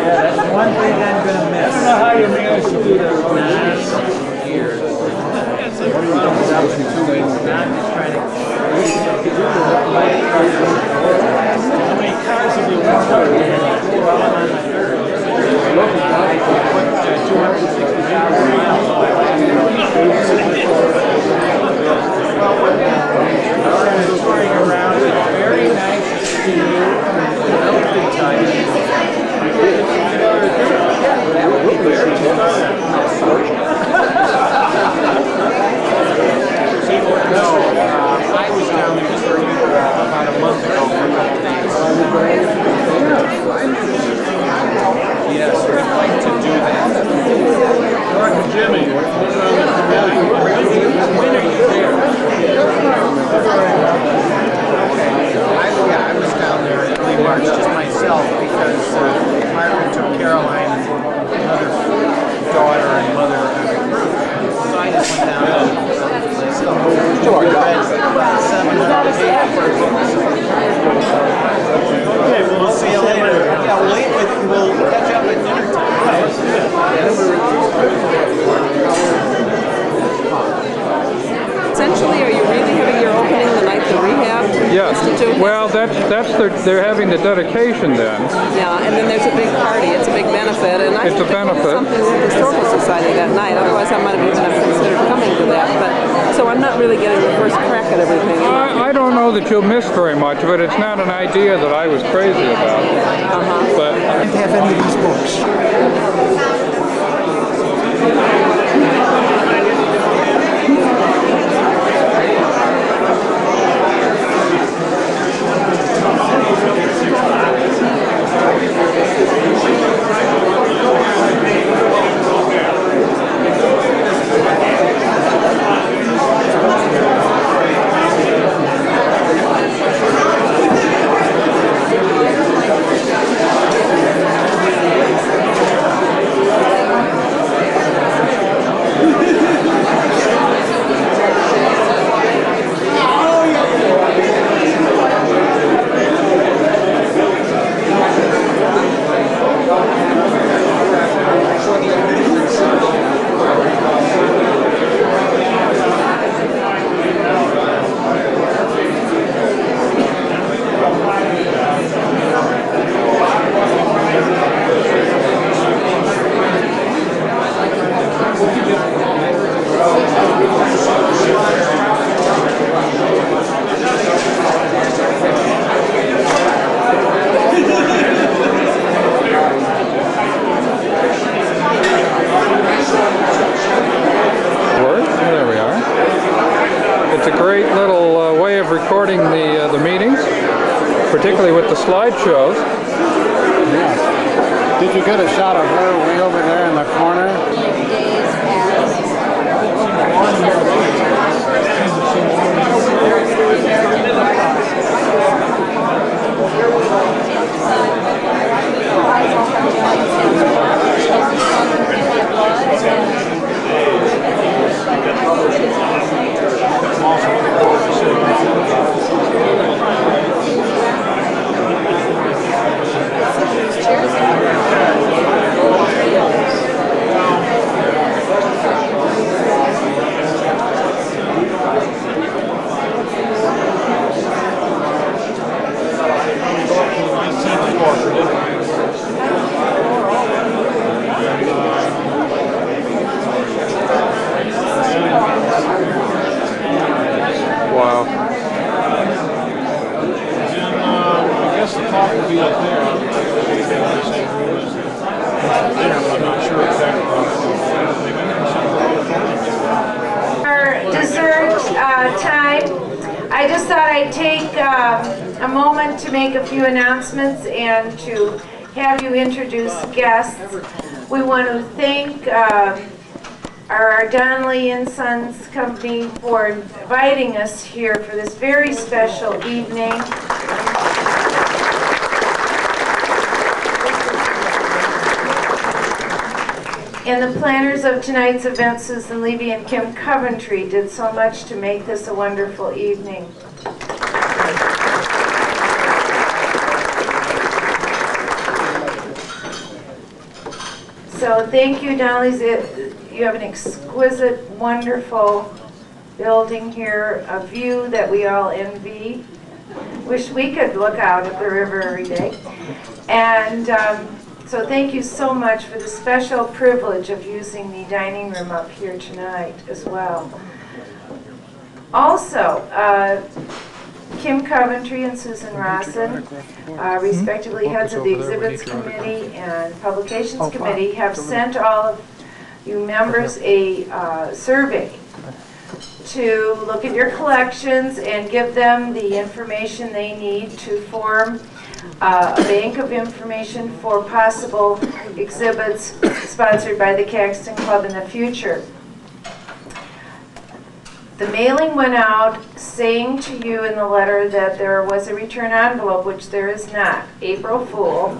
That's one thing I'm going to miss. I don't know how you managed to do that. Years. Now I'm just trying to. How many cars have you worked on? Well, I'm on my third. I put 260,000 miles on kind of touring around. It's very nice to see you. Big time. That would be very I was down there for about a month ago for a couple days. Yes, we'd like to do that. Dr. Jimmy, when are you there? I was down there in early March, just myself, because Margaret took Caroline and another daughter and mother on a cruise. So I just went down there myself. Okay, we'll see you later. Yeah, we'll catch up at dinner time. Essentially, are you really having your opening the night the Rehab Institute? Well, they're having the dedication then. Yeah, and then there's a big party. It's a big benefit, and I it's a benefit. Something with the Historical Society that night. Otherwise, I might have even considered coming to that. But so I'm not really getting the first crack at everything. I don't know that you'll miss very much of it. It's not an idea that I was crazy about. But I didn't have any of these books. The meetings, particularly with the slideshows. Yeah. Did you get a shot of her way over there in the corner? I just thought I'd take a moment like to make a few announcements and to have you introduce guests. We want to thank our Donnelly and Sons Company for inviting us here for this very special evening. And the planners of tonight's event, Susan Levy and Kim Coventry, did so much to make this a wonderful evening. So thank you, Donnelly's. You have an exquisite, wonderful building here, a view that we all envy. Wish we could look out at the river every day. And so thank you so much for the special privilege of using the dining room up here tonight as well. Also, Kim Coventry and Susan Rosson, respectively heads of the Exhibits Committee and Publications Committee, have sent all of you members a survey to look at your collections and give them the information they need to form a bank of information for possible exhibits sponsored by the Caxton Club in the future. The mailing went out saying to you in the letter that there was a return envelope, which there is not. April Fool.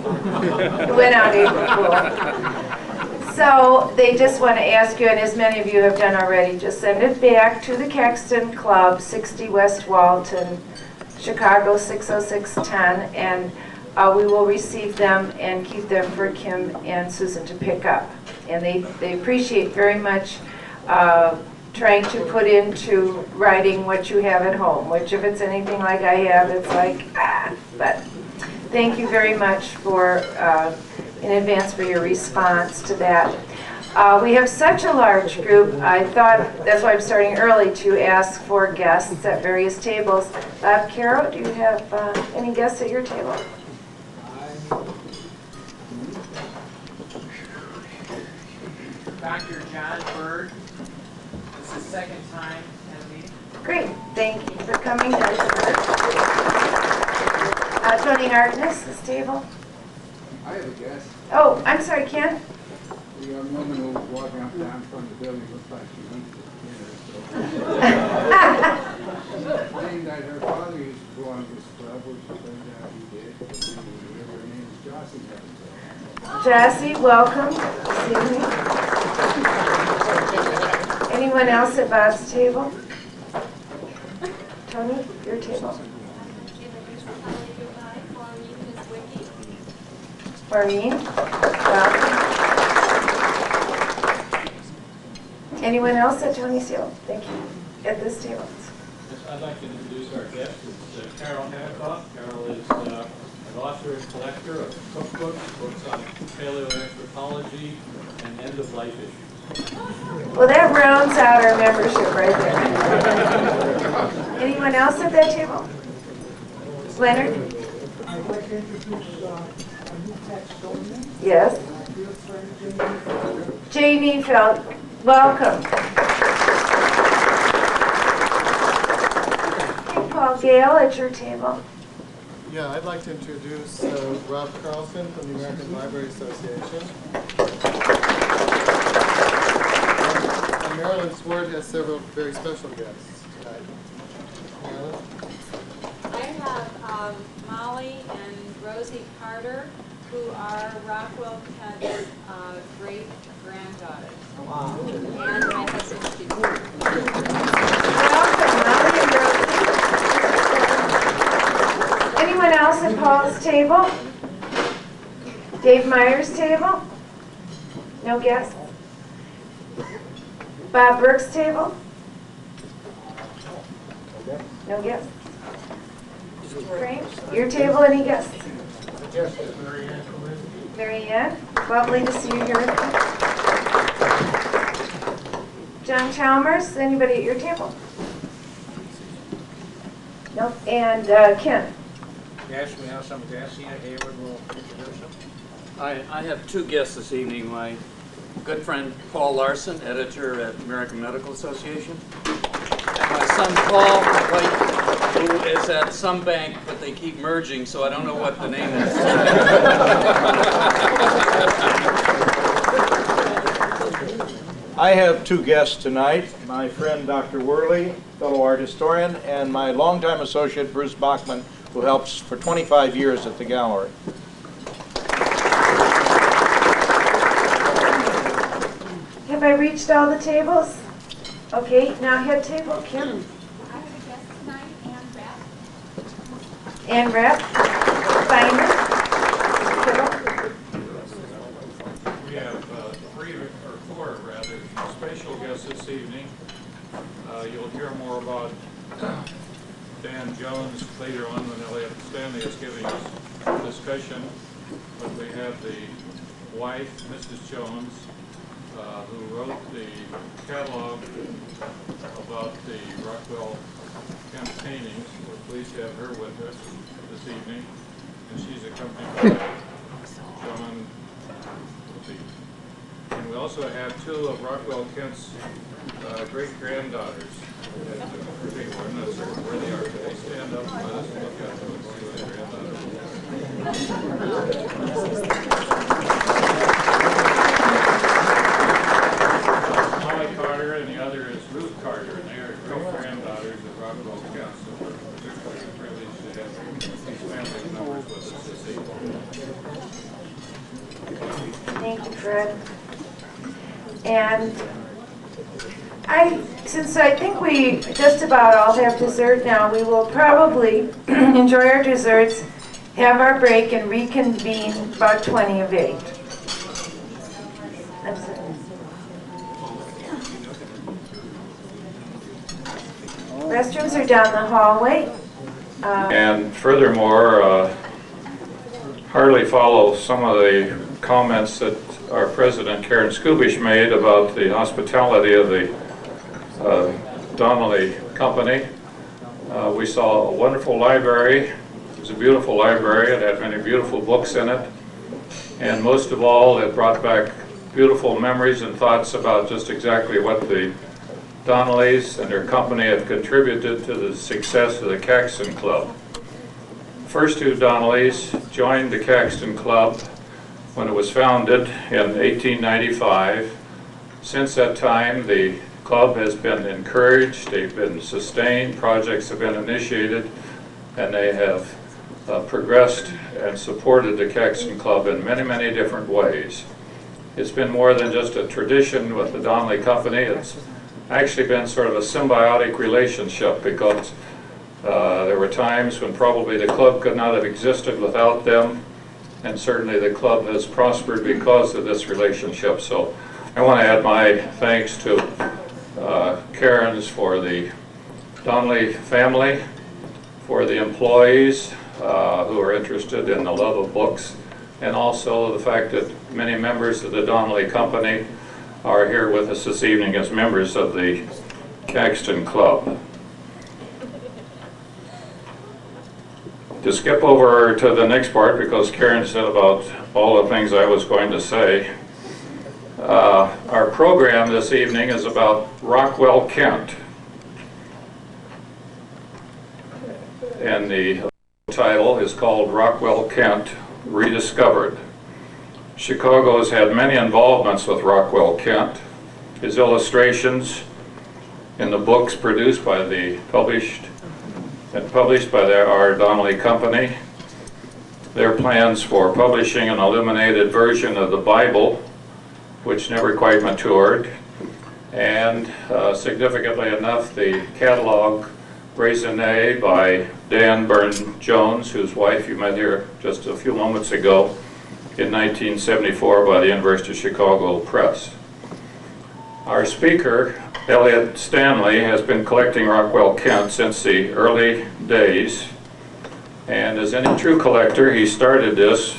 It went out April Fool. So they just want to ask you, and as many of you have done already, just send it back to the Caxton Club, 60 West Walton, Chicago 60610, and we will receive them and keep them for Kim and Susan to pick up. And they appreciate very much trying to put into writing what you have at home, which if it's anything like I have, it's like, but thank you very much for, in advance for your response to that. We have such a large group, I thought, that's why I'm starting early, to ask for guests at various tables. Carol, do you have any guests at your table? Dr. John Bird. It's the second time at me. Great, thank you for coming. Tony Harkness, this table. I have a guess. Oh, I'm sorry, Ken? The young woman who was walking up down from the building looks like she needs to saying that her father used to belong to this club, which turned out he did. Her name is Jossie. Jossie, welcome. Anyone else at Bob's table? Tony, your table. Maureen, welcome. Anyone else at Tony's table? Thank you. At this table. Yes, I'd like to introduce our guest. It's Carol Hancock. Carol is an author and collector of cookbooks, books on paleoanthropology and end-of-life issues. Well, that rounds out our membership right there. Anyone else at that table? Leonard? I'd like to introduce a new tax donor. Yes. Janie Feld, welcome. Hey, Paul Gale at your table. Yeah, I'd like to introduce Rob Carlson from the American Library Association. And Marilyn Swart has several very special guests tonight. Marilyn? I have Molly and Rosie Carter, who are Rockwell Pett's great-granddaughters. Wow. And my husband, Steve. Welcome, Molly and Rosie. Anyone else at Paul's table? Dave Meyer's table? No guests? Bob Burke's table? No guests? Crane? Your table, any guests? Yes, Mary Ann. Lovely to see you here. John Chalmers, anybody at your table? Nope. And Ken? Yes, we have some guests. Hayward will introduce them. I have two guests this evening. My good friend Paul Larson, editor at American Medical Association, and my son Paul, who is at some bank, but they keep merging, so I don't know what the name is. I have two guests tonight, my friend Dr. Worley, fellow art historian, and my longtime associate Bruce Bachman, who helps for 25 years at the gallery. Have I reached all the tables? Okay, now head table, Kim. I have a guest tonight, Ann Rapp. Simon. We have three or four rather special guests this evening. You'll hear more about Dan Jones later on when Stanley is giving us a discussion. But we have the wife, Mrs. Jones, who wrote the catalog about the Rockwell Kent paintings. We're pleased to have her with us this evening, and she's accompanied by John. And we also have two of Rockwell Kent's great-granddaughters. I'm not certain where they are. Could they stand up and let us look at those granddaughters? Molly Carter and the other is Ruth Carter, and they are great-granddaughters of Rockwell Kent, so we're particularly privileged to have these family members with us this evening. Thank you, Fred. And since I think we just about all have dessert now, we will probably enjoy our desserts, have our break, and reconvene about 20 of 8. That's it. Restrooms are down the hallway. And furthermore, hardly follow some of the comments that our president, Karen Skubish, made about the hospitality of the Donnelly Company. We saw a wonderful library. It was a beautiful library. It had many beautiful books in it. And most of all, it brought back beautiful memories and thoughts about just exactly what the Donnellys and their company have contributed to the success of the Caxton Club. The first two Donnellys joined the Caxton Club when it was founded in 1895. Since that time, the club has been encouraged, they've been sustained, projects have been initiated, and they have progressed and supported the Caxton Club in many, many different ways. It's been more than just a tradition with the Donnelly Company. It's actually been sort of a symbiotic relationship, because there were times when probably the club could not have existed without them, and certainly the club has prospered because of this relationship. So I want to add my thanks to Karen's for the Donnelly family, for the employees who are interested in the love of books, and also the fact that many members of the Donnelly Company are here with us this evening as members of the Caxton Club. To skip over to the next part, because Karen said about all the things I was going to say, our program this evening is about Rockwell Kent. And the title is called Rockwell Kent Rediscovered. Chicago has had many involvements with Rockwell Kent. His illustrations in the books produced by the published by our Donnelly Company, their plans for publishing an illuminated version of the Bible, which never quite matured, and significantly enough, the catalog Raisonné by Dan Burne-Jones, whose wife you met here just a few moments ago, in 1974 by the University of Chicago Press. Our speaker, Elliot Stanley, has been collecting Rockwell Kent since the early days, and as any true collector, he started this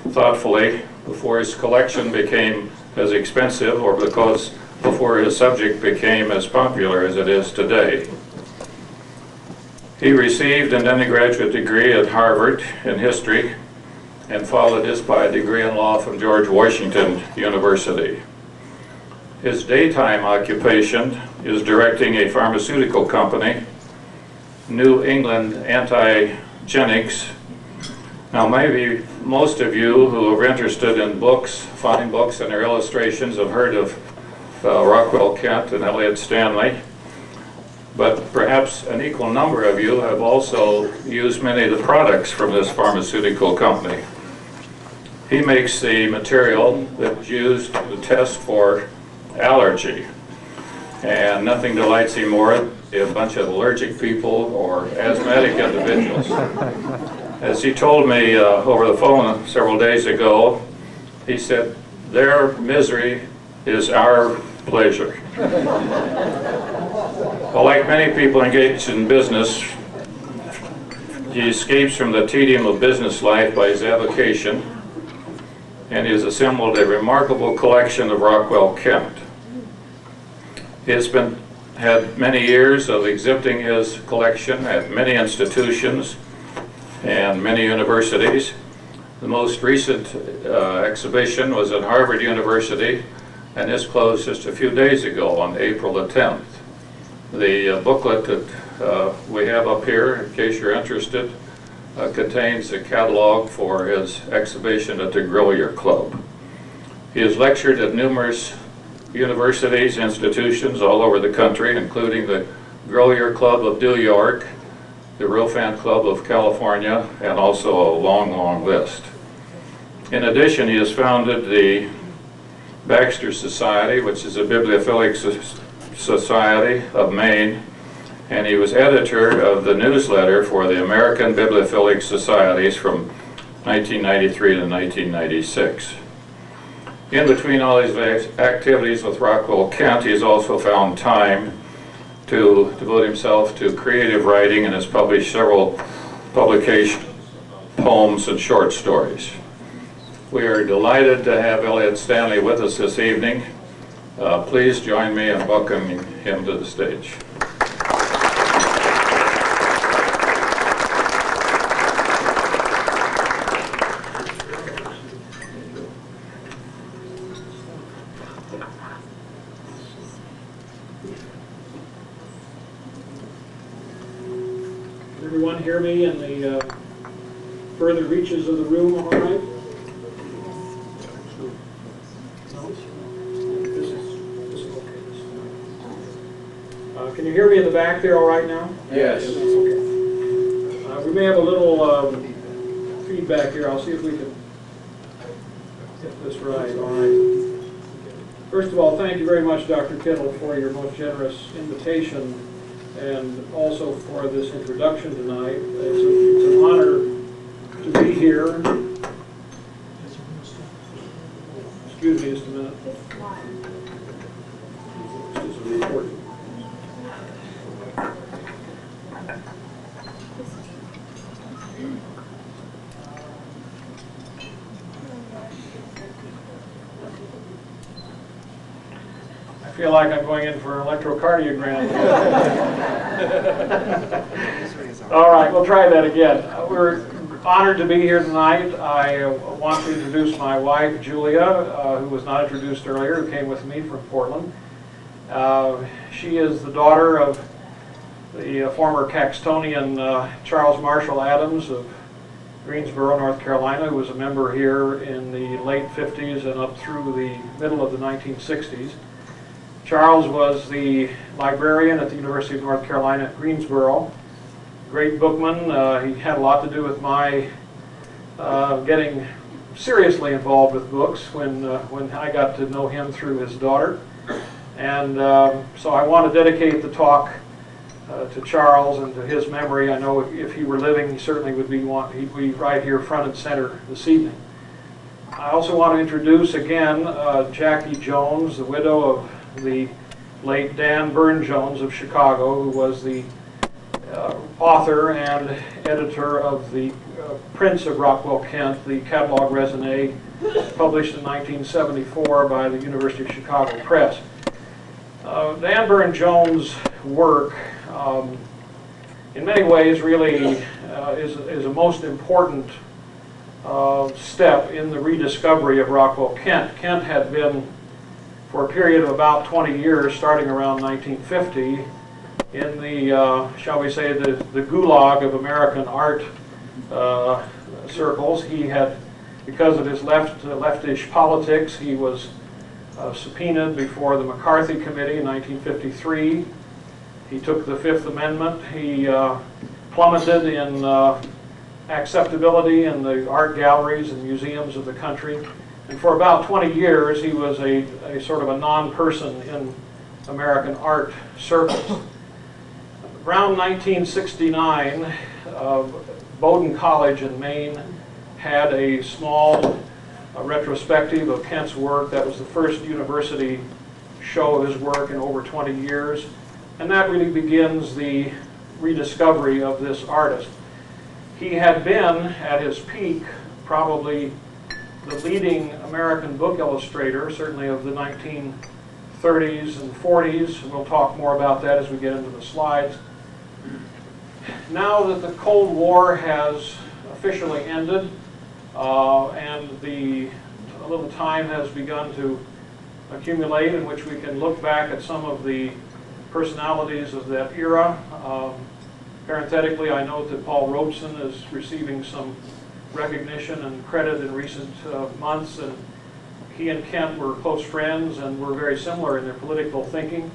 thoughtfully before his collection became as expensive, or before his subject became as popular as it is today. He received an undergraduate degree at Harvard in history and followed this by a degree in law from George Washington University. His daytime occupation is directing a pharmaceutical company, New England Antigenics. Now maybe most of you who are interested in books, fine books and their illustrations have heard of Rockwell Kent and Elliott Stanley, but perhaps an equal number of you have also used many of the products from this pharmaceutical company. He makes the material that's used to test for allergy, and nothing delights him more than a bunch of allergic people or asthmatic individuals. As he told me over the phone several days ago, he said, their misery is our pleasure. Well, like many people engaged in business, he escapes from the tedium of business life by his avocation, and he has assembled a remarkable collection of Rockwell Kent. He has had many years of exhibiting his collection at many institutions and many universities. The most recent exhibition was at Harvard University, and this closed just a few days ago on April the 10th. The booklet that we have up here, in case you're interested, contains a catalog for his exhibition at the Grolier Club. He has lectured at numerous universities, institutions all over the country, including the Grolier Club of New York, the Rofan Club of California, and also a long, long list. In addition, he has founded the Baxter Society, which is a bibliophilic society of Maine, and he was editor of the newsletter for the American Bibliophilic Societies from 1993 to 1996. In between all these activities with Rockwell Kent, he has also found time to devote himself to creative writing and has published several publications, poems, and short stories. We are delighted to have Elliott Stanley with us this evening. Please join me in welcoming him to the stage. Everyone hear me in the further reaches of the room all right? No? This is okay. Can you hear me in the back there all right now? Yes. Okay. We may have a little feedback here. I'll see if we can get this right. All right. First of all, thank you very much, Dr. Kittle, for your most generous invitation and also for this introduction tonight. It's an honor to be here. Excuse me just a minute. This is important. I feel like I'm going in for an electrocardiogram. All right, we'll try that again. We're honored to be here tonight. I want to introduce my wife, Julia, who was not introduced earlier, who came with me from Portland. She is the daughter of the former Caxtonian Charles Marshall Adams of Greensboro, North Carolina, who was a member here in the late 50s and up through the middle of the 1960s. Charles was the librarian at the University of North Carolina at Greensboro. Great bookman. He had a lot to do with my getting seriously involved with books when I got to know him through his daughter. And so I want to dedicate the talk to Charles and to his memory. I know if he were living, he certainly would be he'd be right here front and center this evening. I also want to introduce again Jackie Jones, the widow of the late Dan Burne-Jones of Chicago, who was the author and editor of the prints of Rockwell Kent, the catalog raisonné, published in 1974 by the University of Chicago Press. Dan Burne-Jones' work, in many ways, really is a most important step in the rediscovery of Rockwell Kent. Kent had been for a period of about 20 years, starting around 1950, in the, shall we say, the gulag of American art circles. He had, because of his leftish politics, he was subpoenaed before the McCarthy Committee in 1953. He took the Fifth Amendment. He plummeted in acceptability in the art galleries and museums of the country. And for about 20 years, he was a sort of a non-person in American art circles. Around 1969, Bowdoin College in Maine had a small retrospective of Kent's work. That was the first university show of his work in over 20 years. And that really begins the rediscovery of this artist. He had been, at his peak, probably the leading American book illustrator, certainly of the 1930s and 40s. We'll talk more about that as we get into the slides. Now that the Cold War has officially ended and a little time has begun to accumulate in which we can look back at some of the personalities of that era. Parenthetically, I note that Paul Robeson is receiving some recognition and credit in recent months, and he and Kent were close friends and were very similar in their political thinking.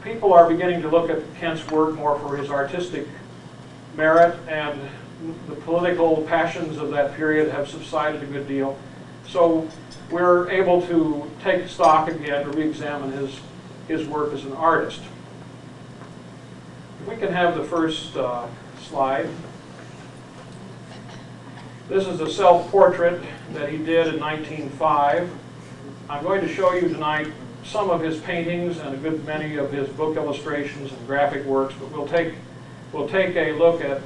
People are beginning to look at Kent's work more for his artistic merit, and the political passions of that period have subsided a good deal. So we're able to take stock again to re-examine his work as an artist. If we can have the first slide. This is a self-portrait that he did in 1905. I'm going to show you tonight some of his paintings and a good many of his book illustrations and graphic works, but we'll take a look at,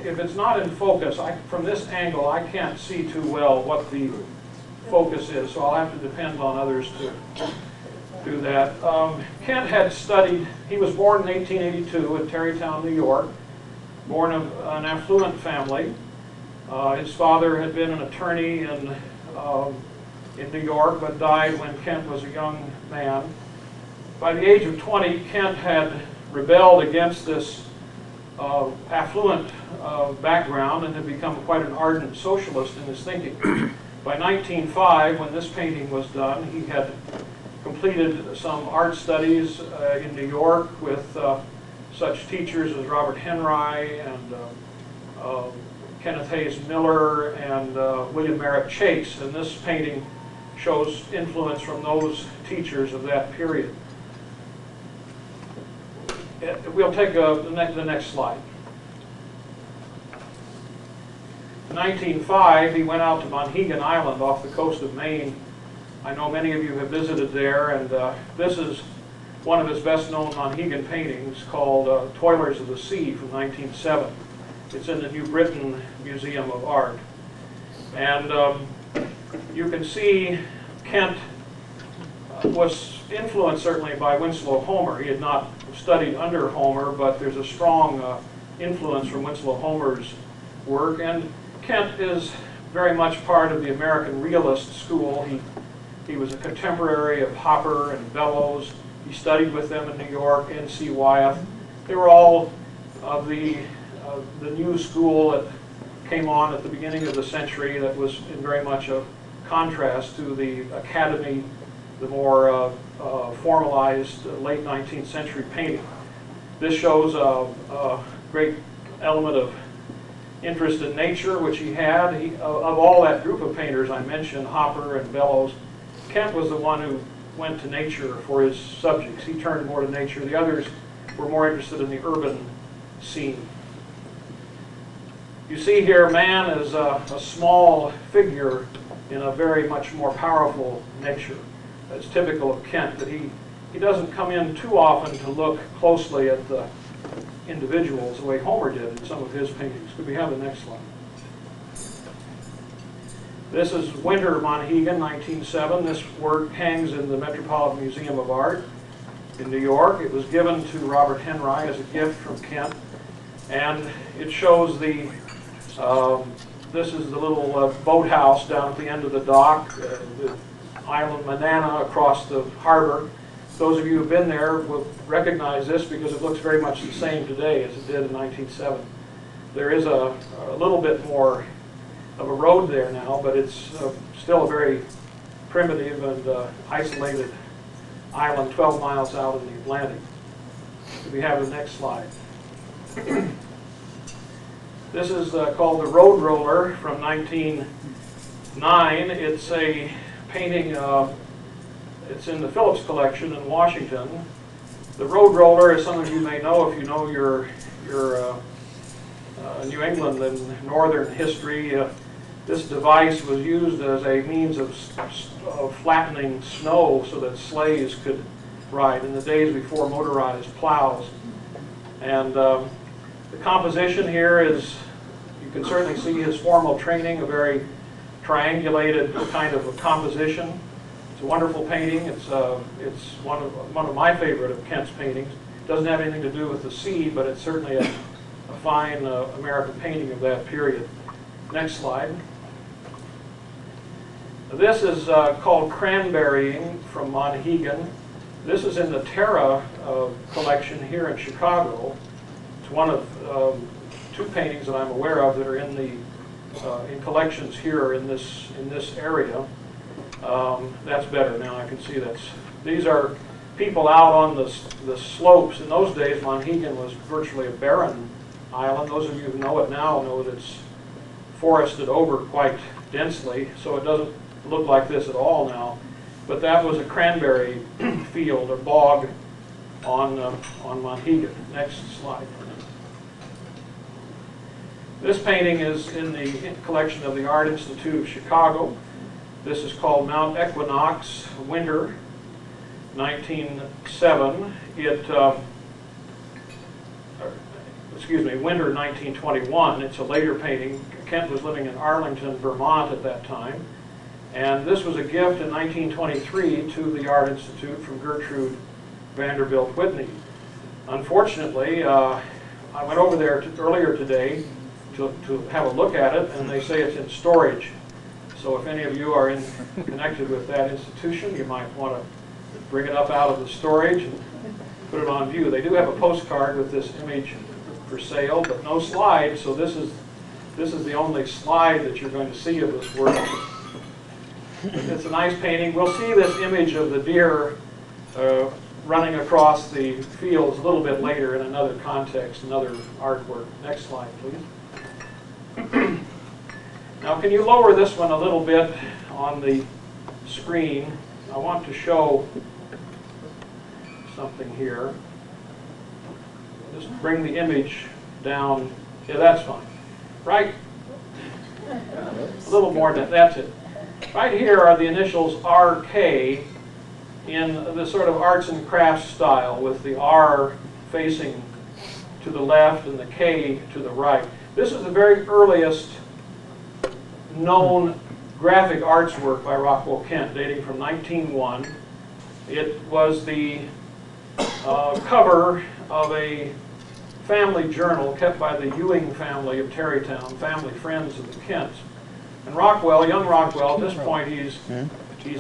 if it's not in focus, from this angle I can't see too well what the focus is, so I'll have to depend on others to do that. Kent had studied, he was born in 1882 in Tarrytown, New York, born of an affluent family. His father had been an attorney in New York, but died when Kent was a young man. By the age of 20, Kent had rebelled against this affluent background and had become quite an ardent socialist in his thinking. By 1905, when this painting was done, he had completed some art studies in New York with such teachers as Robert Henry and Kenneth Hayes Miller and William Merritt Chase, and this painting shows influence from those teachers of that period. We'll take the next slide. In 1905, he went out to Monhegan Island off the coast of Maine. I know many of you have visited there, and this is one of his best-known Monhegan paintings called Toilers of the Sea from 1907. It's in the New Britain Museum of Art. And you can see Kent was influenced certainly by Winslow Homer. He had not studied under Homer, but there's a strong influence from Winslow Homer's work. And Kent is very much part of the American realist school. He was a contemporary of Hopper and Bellows. He studied with them in New York, N.C. Wyeth. They were all of the new school that came on at the beginning of the century that was in very much a contrast to the academy, the more formalized late 19th century painting. This shows a great element of interest in nature, which he had. Of all that group of painters I mentioned, Hopper and Bellows, Kent was the one who went to nature for his subjects. He turned more to nature. The others were more interested in the urban scene. You see here, man is a small figure in a very much more powerful nature. That's typical of Kent, that he doesn't come in too often to look closely at the individuals the way Homer did in some of his paintings. Could we have the next slide? This is Winter, Monhegan, 1907. This work hangs in the Metropolitan Museum of Art in New York. It was given to Robert Henry as a gift from Kent. And it shows this is the little boathouse down at the end of the dock. The island Manana across the harbor. Those of you who've been there will recognize this because it looks very much the same today as it did in 1907. There is a little bit more of a road there now, but it's still a very primitive and isolated island 12 miles out in the Atlantic. We have the next slide. This is called the Road Roller from 1909. It's a painting, it's in the Phillips collection in Washington. The Road Roller, as some of you may know if you know your New England and Northern history, this device was used as a means of flattening snow so that sleighs could ride in the days before motorized plows. And the composition here is, you can certainly see his formal training, a very triangulated kind of a composition. It's a wonderful painting. It's one of my favorite of Kent's paintings. It doesn't have anything to do with the sea, but it's certainly a fine American painting of that period. Next slide. This is called Cranberrying from Monhegan. This is in the Terra collection here in Chicago. It's one of two paintings that I'm aware of that are in the in collections here in this area. That's better now. I can see these are people out on the slopes. In those days, Monhegan was virtually a barren island. Those of you who know it now know that it's forested over quite densely, so it doesn't look like this at all now. But that was a cranberry field or bog on Monhegan. Next slide. This painting is in the collection of the Art Institute of Chicago. This is called Mount Equinox, Winter, 1907. Winter 1921. It's a later painting. Kent was living in Arlington, Vermont at that time. And this was a gift in 1923 to the Art Institute from Gertrude Vanderbilt Whitney. Unfortunately, I went over there earlier today to have a look at it, and they say it's in storage. So if any of you are connected with that institution, you might want to bring it up out of the storage and put it on view. They do have a postcard with this image for sale, but no slide, so this is the only slide that you're going to see of this work. It's a nice painting. We'll see this image of the deer running across the fields a little bit later in another context, another artwork. Next slide, please. Now, can you lower this one a little bit on the screen? I want to show something here. Just bring the image down. Yeah, that's fine. Right? A little more than that's it. Right here are the initials RK in the sort of arts and crafts style, with the R facing to the left and the K to the right. This is the very earliest known graphic arts work by Rockwell Kent, dating from 1901. It was the cover of a family journal kept by the Ewing family of Tarrytown, family friends of the Kents. And Rockwell, young Rockwell, at this point he's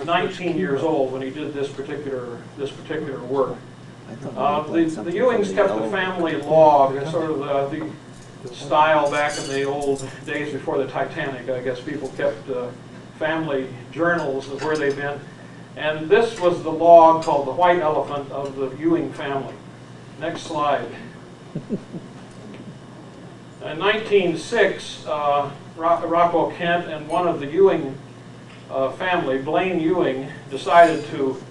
19 years old when he did this particular work. The Ewings kept the family log, sort of the style back in the old days before the Titanic. I guess people kept family journals of where they've been. And this was the log called the White Elephant of the Ewing family. Next slide. In 1906, Rockwell Kent and one of the Ewing family, Blaine Ewing, decided to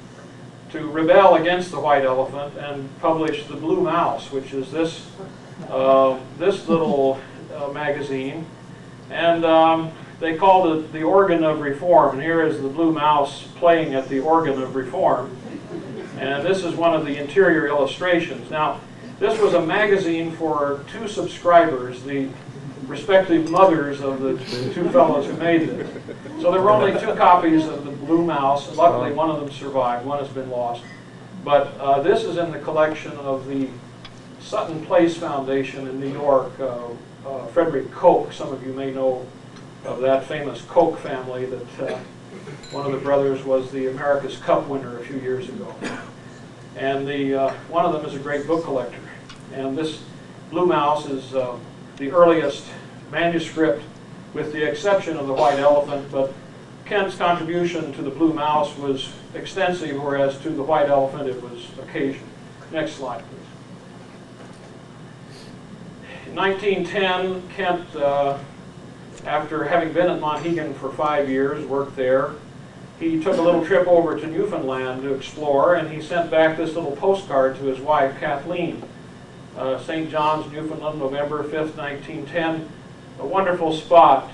rebel against the White Elephant and publish the Blue Mouse, which is this little magazine. And they called it the Organ of Reform. And here is the Blue Mouse playing at the Organ of Reform. And this is one of the interior illustrations. Now, this was a magazine for two subscribers, the respective mothers of the two fellows who made this. So there were only 2 copies of the Blue Mouse. Luckily, one of them survived. One has been lost. But this is in the collection of the Sutton Place Foundation in New York. Frederick Koch, some of you may know of that famous Koch family that One of the brothers was the America's Cup winner a few years ago. And one of them is a great book collector. And this Blue Mouse is the earliest manuscript, with the exception of the White Elephant, but Kent's contribution to the Blue Mouse was extensive, whereas to the White Elephant it was occasional. Next slide, please. In 1910, Kent, after having been at Monhegan for 5 years, worked there, he took a little trip over to Newfoundland to explore, and he sent back this little postcard to his wife, Kathleen. St. John's, Newfoundland, November 5th, 1910. A wonderful spot.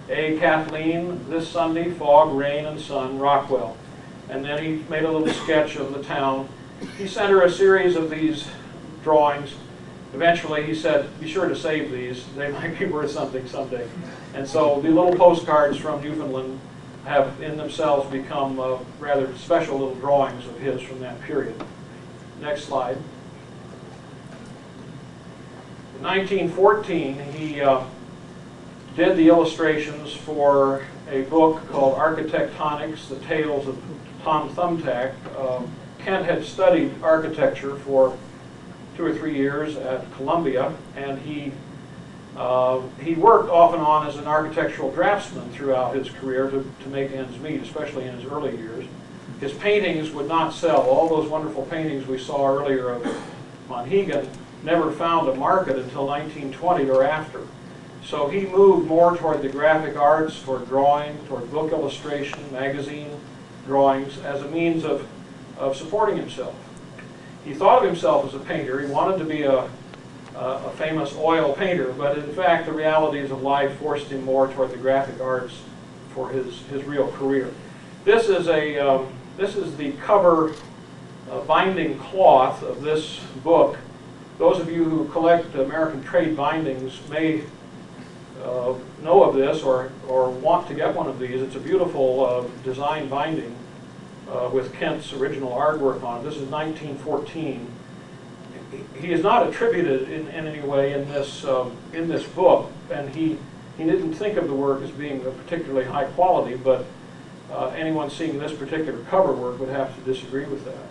Kathleen, this Sunday, fog, rain, and sun, Rockwell. And then he made a little sketch of the town. He sent her a series of these drawings. Eventually he said, be sure to save these. They might be worth something someday. And so the little postcards from Newfoundland have in themselves become rather special little drawings of his from that period. Next slide. In 1914, he did the illustrations for a book called Architectonics, The Tales of Tom Thumbtack. Kent had studied architecture for 2 or 3 years at Columbia, and he worked off and on as an architectural draftsman throughout his career to make ends meet, especially in his early years. His paintings would not sell. All those wonderful paintings we saw earlier of Monhegan never found a market until 1920 or after. So he moved more toward the graphic arts, toward drawing, toward book illustration, magazine drawings, as a means of supporting himself. He thought of himself as a painter. He wanted to be a famous oil painter, but in fact the realities of life forced him more toward the graphic arts for his real career. This is the cover binding cloth of this book. Those of you who collect American trade bindings may know of this or want to get one of these. It's a beautiful design binding with Kent's original artwork on it. This is 1914. He is not attributed in any way in this book, and he didn't think of the work as being of particularly high quality, but anyone seeing this particular cover work would have to disagree with that.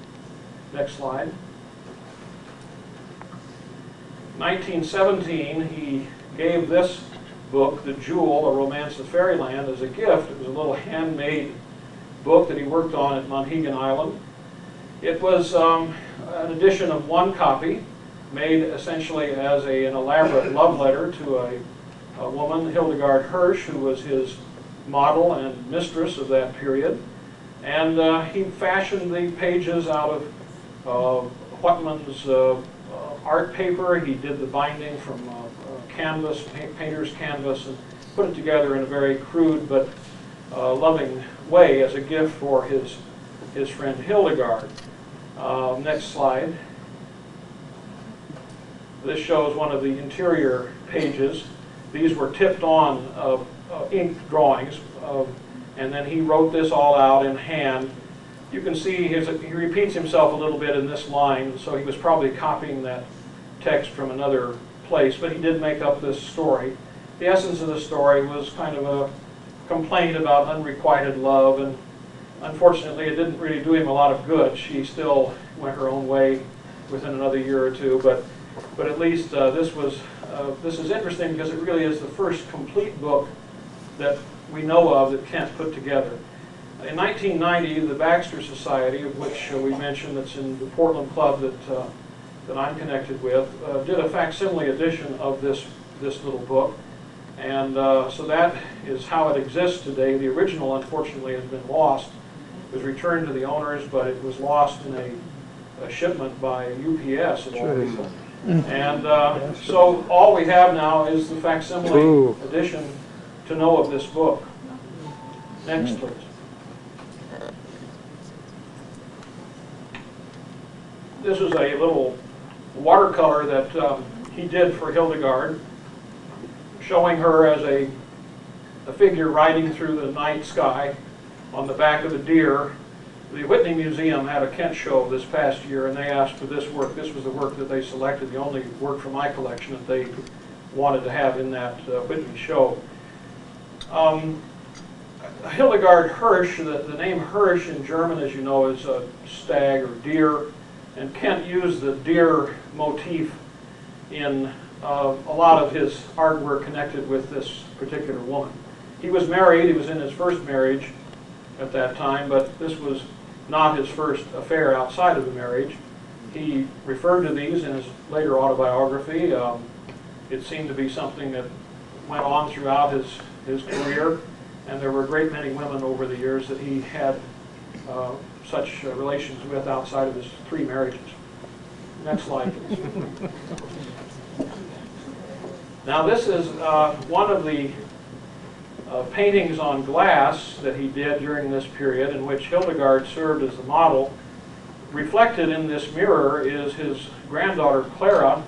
Next slide. 1917, he gave this book, The Jewel, A Romance of Fairyland, as a gift. It was a little handmade book that he worked on at Monhegan Island. It was an edition of one copy, made essentially as an elaborate love letter to a woman, Hildegard Hirsch, who was his model and mistress of that period. And he fashioned the pages out of Whitman's art paper. He did the binding from canvas, painter's canvas, and put it together in a very crude but loving way as a gift for his friend Hildegard. Next slide. This shows one of the interior pages. These were tipped on ink drawings, and then he wrote this all out in hand. You can see he repeats himself a little bit in this line, so he was probably copying that text from another place, but he did make up this story. The essence of the story was kind of a complaint about unrequited love, and unfortunately it didn't really do him a lot of good. She still went her own way within another year or two, but at least this is interesting because it really is the first complete book that we know of that Kent put together. In 1990, the Baxter Society, of which we mentioned, that's in the Portland Club that I'm connected with, did a facsimile edition of this little book. And so that is how it exists today. The original, unfortunately, has been lost. It was returned to the owners, but it was lost in a shipment by UPS of all people. And so all we have now is the facsimile edition to know of this book. Next, please. This is a little watercolor that he did for Hildegard, showing her as a figure riding through the night sky on the back of a deer. The Whitney Museum had a Kent show this past year, and they asked for this work. This was the work that they selected, the only work from my collection that they wanted to have in that Whitney show. Hildegard Hirsch, the name Hirsch in German, as you know, is a stag or deer, and Kent used the deer motif in a lot of his artwork connected with this particular woman. He was married, he was in his first marriage at that time, but this was not his first affair outside of the marriage. He referred to these in his later autobiography. It seemed to be something that went on throughout his career, and there were a great many women over the years that he had such relations with outside of his 3 marriages. Next slide, please. Now this is one of the paintings on glass that he did during this period, in which Hildegard served as the model. Reflected in this mirror is his granddaughter Clara.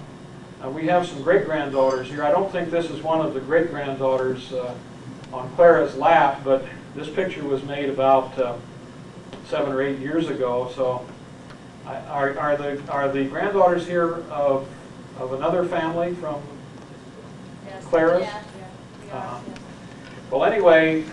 We have some great-granddaughters here. I don't think this is one of the great-granddaughters on Clara's lap, but this picture was made about 7 or 8 years ago. So are the granddaughters here of another family from Clara's? Yeah. Well, anyway,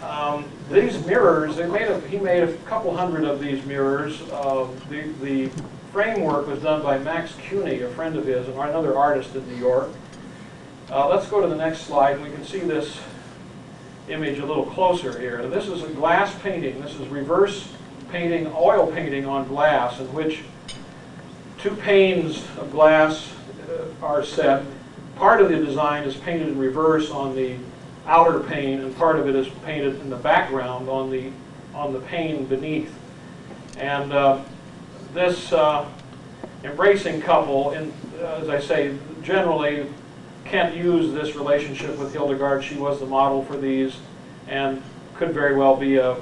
these mirrors, he made a couple hundred of these mirrors. The framework was done by Max Cuny, a friend of his, and another artist in New York. Let's go to the next slide, and we can see this image a little closer here. This is a glass painting. This is reverse painting, oil painting on glass, in which 2 panes of glass are set. Part of the design is painted in reverse on the outer pane, and part of it is painted in the background on the pane beneath. And this embracing couple, as I say, generally Kent used this relationship with Hildegard. She was the model for these, and could very well be a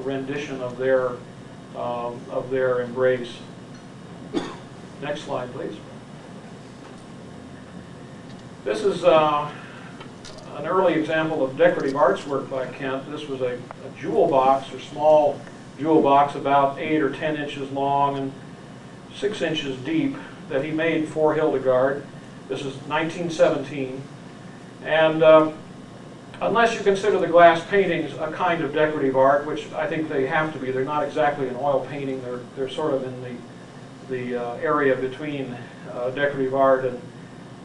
rendition of their embrace. Next slide, please. This is an early example of decorative arts work by Kent. This was a jewel box, or small jewel box, about 8 or 10 inches long and 6 inches deep, that he made for Hildegard. This is 1917. And unless you consider the glass paintings a kind of decorative art, which I think they have to be, they're not exactly an oil painting, they're sort of in the area between decorative art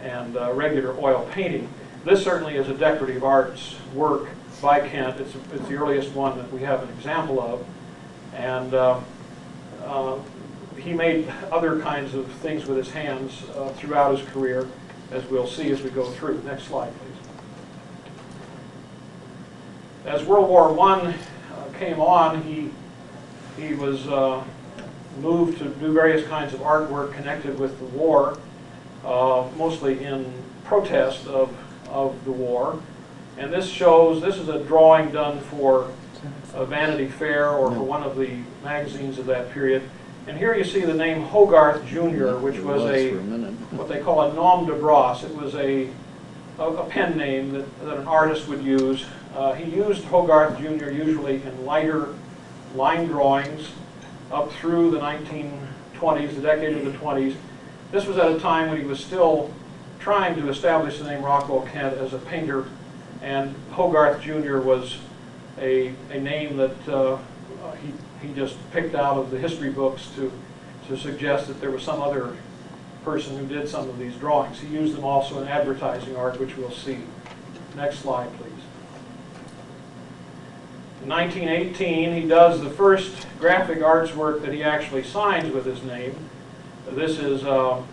and regular oil painting. This certainly is a decorative arts work by Kent. It's the earliest one that we have an example of. And he made other kinds of things with his hands throughout his career, as we'll see as we go through. Next slide, please. As World War I came on, he was moved to do various kinds of artwork connected with the war, mostly in protest of the war. And this is a drawing done for a Vanity Fair or for one of the magazines of that period. And here you see the name Hogarth Jr., which was what they call a nom de brosse. It was a pen name that an artist would use. He used Hogarth Jr. usually in lighter line drawings up through the 1920s, the decade of the 20s. This was at a time when he was still trying to establish the name Rockwell Kent as a painter, and Hogarth Jr. was a name that he just picked out of the history books to suggest that there was some other person who did some of these drawings. He used them also in advertising art, which we'll see. Next slide, please. In 1918, he does the first graphic arts work that he actually signs with his name. This is a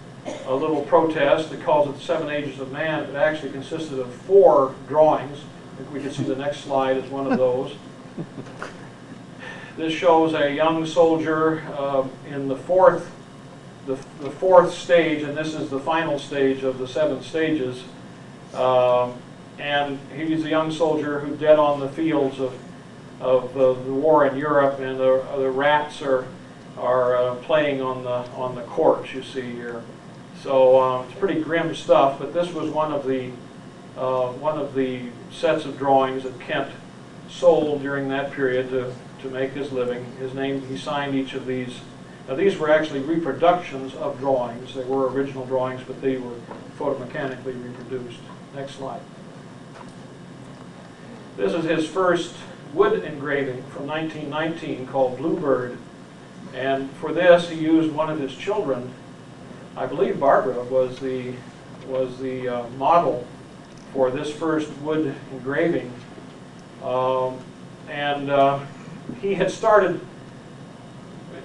little protest. It calls it the 7 Ages of Man. It actually consisted of 4 drawings. I think we can see the next slide as one of those. This shows a young soldier in the fourth stage, and this is the final stage of the 7 stages. And he's a young soldier who's dead on the fields of the war in Europe, and the rats are playing on the corpse, you see here. So it's pretty grim stuff. But this was one of the sets of drawings that Kent sold during that period to make his living. His name, he signed each of these. Now these were actually reproductions of drawings. They were original drawings, but they were photomechanically reproduced. Next slide. This is his first wood engraving from 1919 called Bluebird. And for this, he used one of his children. I believe Barbara was the model for this first wood engraving. He had started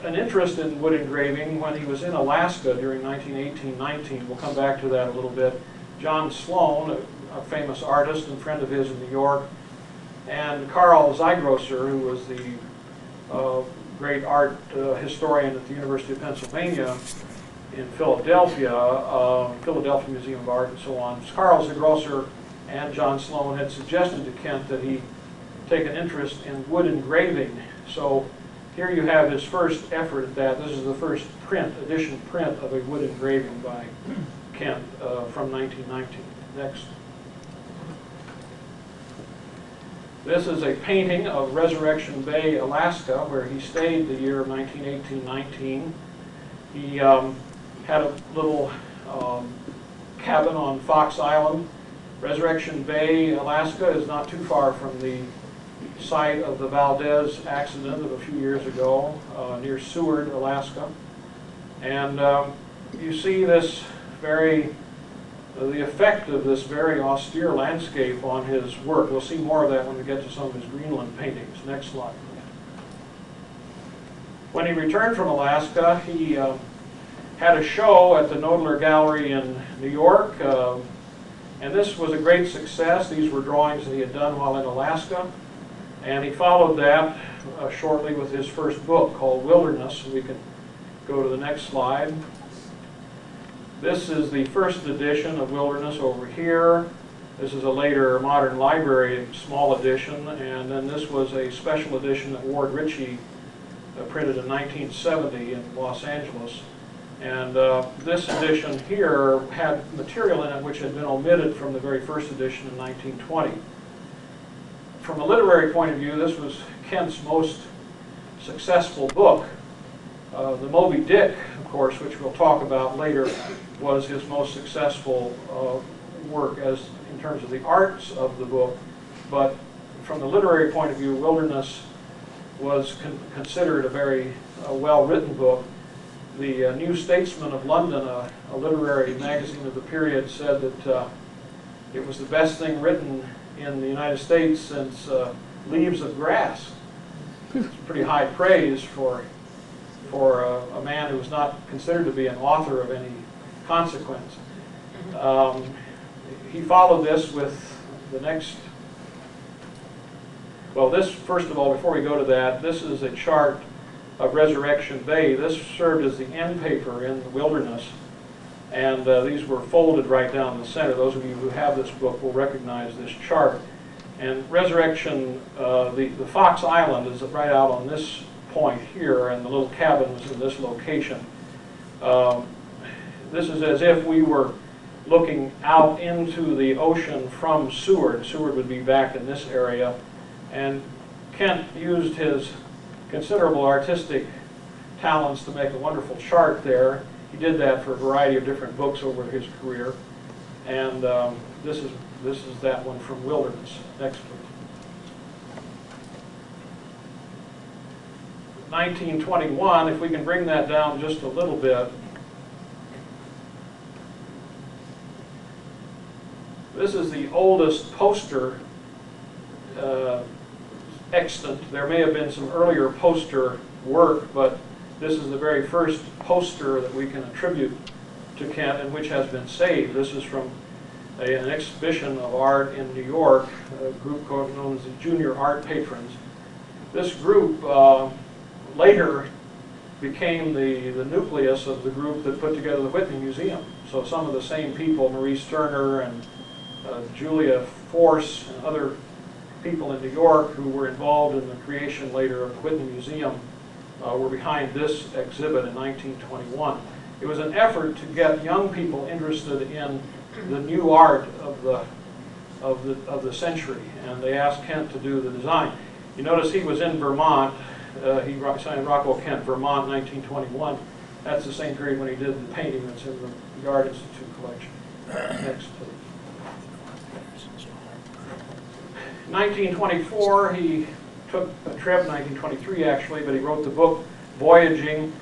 an interest in wood engraving when he was in Alaska during 1918-19. We'll come back to that a little bit. John Sloan, a famous artist and friend of his in New York, and Carl Zeigrosser, who was the great art historian at the University of Pennsylvania in Philadelphia, Philadelphia Museum of Art and so on. Carl Zeigrosser and John Sloan had suggested to Kent that he take an interest in wood engraving. So here you have his first effort at that. This is the first edition print of a wood engraving by Kent from 1919. Next. This is a painting of Resurrection Bay, Alaska, where he stayed the year of 1918-19. He had a little cabin on Fox Island. Resurrection Bay, Alaska is not too far from the site of the Valdez accident of a few years ago near Seward, Alaska. And you see this the effect of this very austere landscape on his work. We'll see more of that when we get to some of his Greenland paintings. Next slide. When he returned from Alaska, he had a show at the Knoedler Gallery in New York, and this was a great success. These were drawings that he had done while in Alaska, and he followed that shortly with his first book called Wilderness. We can go to the next slide. This is the first edition of Wilderness over here. This is a later Modern Library small edition, and then this was a special edition that Ward Ritchie printed in 1970 in Los Angeles. And this edition here had material in it which had been omitted from the very first edition in 1920. From a literary point of view, this was Kent's most successful book. The Moby Dick, of course, which we'll talk about later, was his most successful work in terms of the arts of the book. But from the literary point of view, Wilderness was considered a very well-written book. The New Statesman of London, a literary magazine of the period, said that it was the best thing written in the United States since Leaves of Grass. It's pretty high praise for a man who was not considered to be an author of any consequence. He followed this with the next. Well, this, first of all, before we go to that, this is a chart of Resurrection Bay. This served as the end paper in the Wilderness, and these were folded right down the center. Those of you who have this book will recognize this chart. And Resurrection, the Fox Island is right out on this point here, and the little cabin was in this location. This is as if we were looking out into the ocean from Seward. Seward would be back in this area. And Kent used his considerable artistic talents to make a wonderful chart there. He did that for a variety of different books over his career. And this is that one from Wilderness. Next, please. 1921, if we can bring that down just a little bit. This is the oldest poster extant. There may have been some earlier poster work, but this is the very first poster that we can attribute to Kent and which has been saved. This is from an exhibition of art in New York, a group known as the Junior Art Patrons. This group later became the nucleus of the group that put together the Whitney Museum. So some of the same people, Marie Sterner and Julia Force and other people in New York who were involved in the creation later of the Whitney Museum were behind this exhibit in 1921. It was an effort to get young people interested in the new art of the century, and they asked Kent to do the design. You notice he was in Vermont. He signed Rockwell Kent, Vermont, 1921. That's the same period when he did the painting that's in the Art Institute collection. Next, please. 1924, he took a trip in 1923 actually, but he wrote the book Voyaging.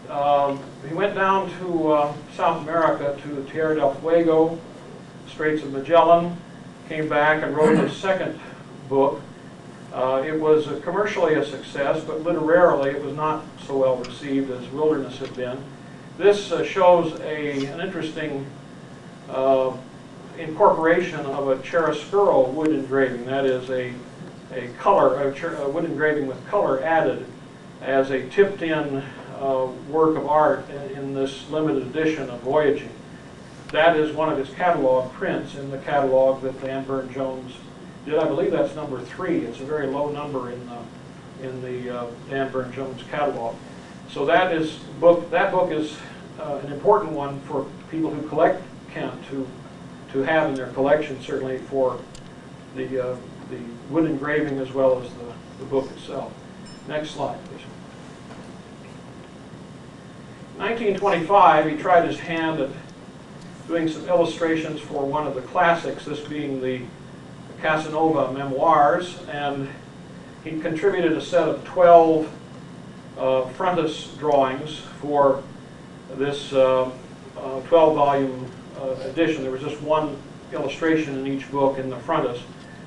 He went down to South America to Tierra del Fuego, Straits of Magellan, came back and wrote his second book. It was commercially a success, but literarily it was not so well received as Wilderness had been. This shows an interesting incorporation of a chiaroscuro wood engraving. That is a wood engraving with color added as a tipped-in work of art in this limited edition of Voyaging. That is one of his catalog prints in the catalog that Van Burne-Jones did. I believe that's number 3. It's a very low number in the Van Burne-Jones catalog. So that book is an important one for people who collect Kent to have in their collection, certainly for the wood engraving as well as the book itself. Next slide, please. In 1925, he tried his hand at doing some illustrations for one of the classics, this being the Casanova memoirs, and he contributed a set of 12 frontis drawings for this 12-volume edition. There was just one illustration in each book in the frontis.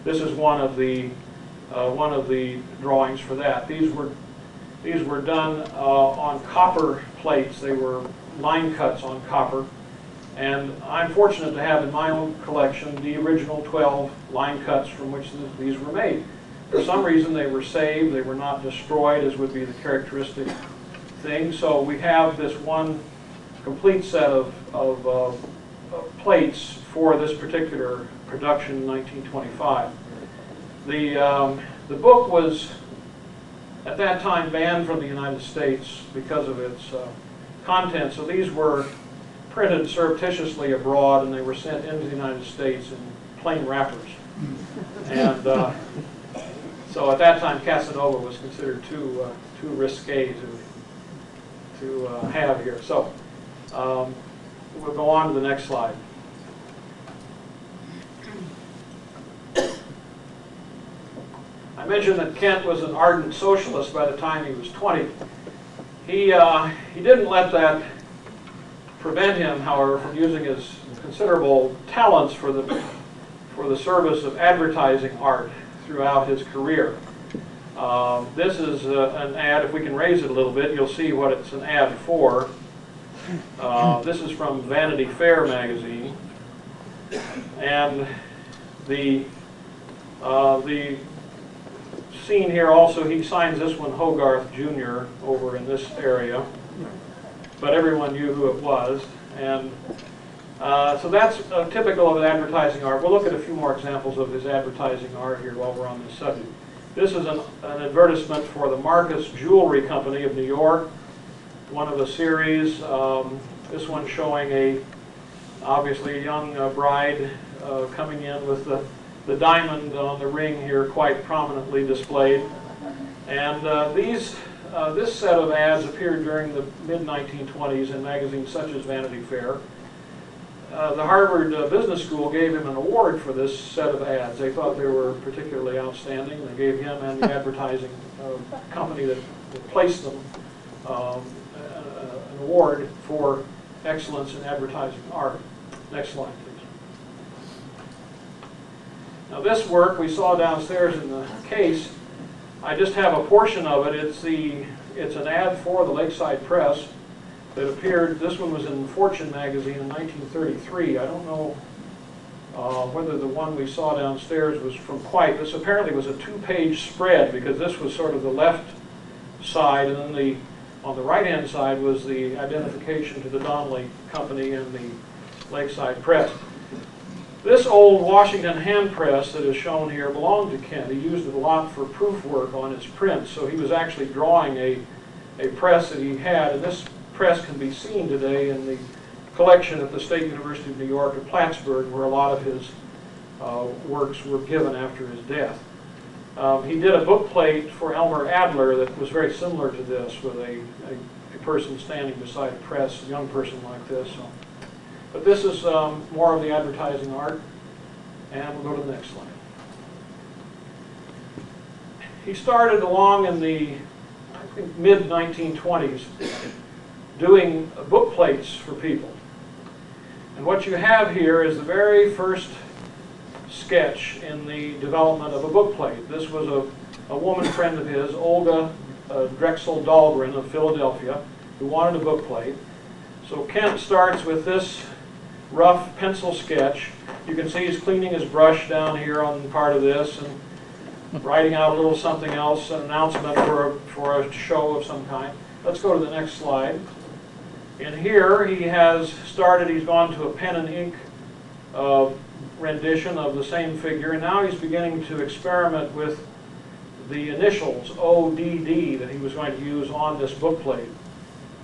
This is one of the drawings for that. These were done on copper plates. They were line cuts on copper. And I'm fortunate to have in my own collection the original 12 line cuts from which these were made. For some reason they were saved, they were not destroyed as would be the characteristic thing. So we have this one complete set of plates for this particular production in 1925. The book was at that time banned from the United States because of its content. So these were printed surreptitiously abroad, and they were sent into the United States in plain wrappers. And so at that time, Casanova was considered too risque to have here. So we'll go on to the next slide. I mentioned that Kent was an ardent socialist by the time he was 20. He didn't let that prevent him, however, from using his considerable talents for the service of advertising art throughout his career. This is an ad. If we can raise it a little bit, you'll see what it's an ad for. This is from Vanity Fair magazine, and the scene here also, he signs this one Hogarth Jr. over in this area, but everyone knew who it was. And so that's typical of advertising art. We'll look at a few more examples of his advertising art here while we're on this subject. This is an advertisement for the Marcus Jewelry Company of New York, one of a series. This one showing obviously a young bride coming in with the diamond on the ring here quite prominently displayed. And this set of ads appeared during the mid-1920s in magazines such as Vanity Fair. The Harvard Business School gave him an award for this set of ads. They thought they were particularly outstanding. They gave him and the advertising company that placed them an award for excellence in advertising art. Next slide, please. Now this work we saw downstairs in the case. I just have a portion of it. It's an ad for the Lakeside Press that appeared. This one was in Fortune magazine in 1933. I don't know whether the one we saw downstairs was from White. This apparently was a 2-page spread, because this was sort of the left side, and then on the right-hand side was the identification to the Donnelly Company and the Lakeside Press. This old Washington hand press that is shown here belonged to Kent. He used it a lot for proof work on his prints, so he was actually drawing a press that he had, and this press can be seen today in the collection at the State University of New York at Plattsburgh, where a lot of his works were given after his death. He did a book plate for Elmer Adler that was very similar to this, with a person standing beside a press, a young person like this. So. But this is more of the advertising art, and we'll go to the next slide. he started along in the, I think, mid-1920s doing book plates for people. And what you have here is the very first sketch in the development of a book plate. This was a woman friend of his, Olga Drexel Dahlgren of Philadelphia, who wanted a book plate. So Kent starts with this rough pencil sketch. You can see he's cleaning his brush down here on part of this and writing out a little something else, an announcement for a show of some kind. Let's go to the next slide. And here he has started, he's gone to a pen and ink rendition of the same figure, and now he's beginning to experiment with the initials ODD that he was going to use on this book plate.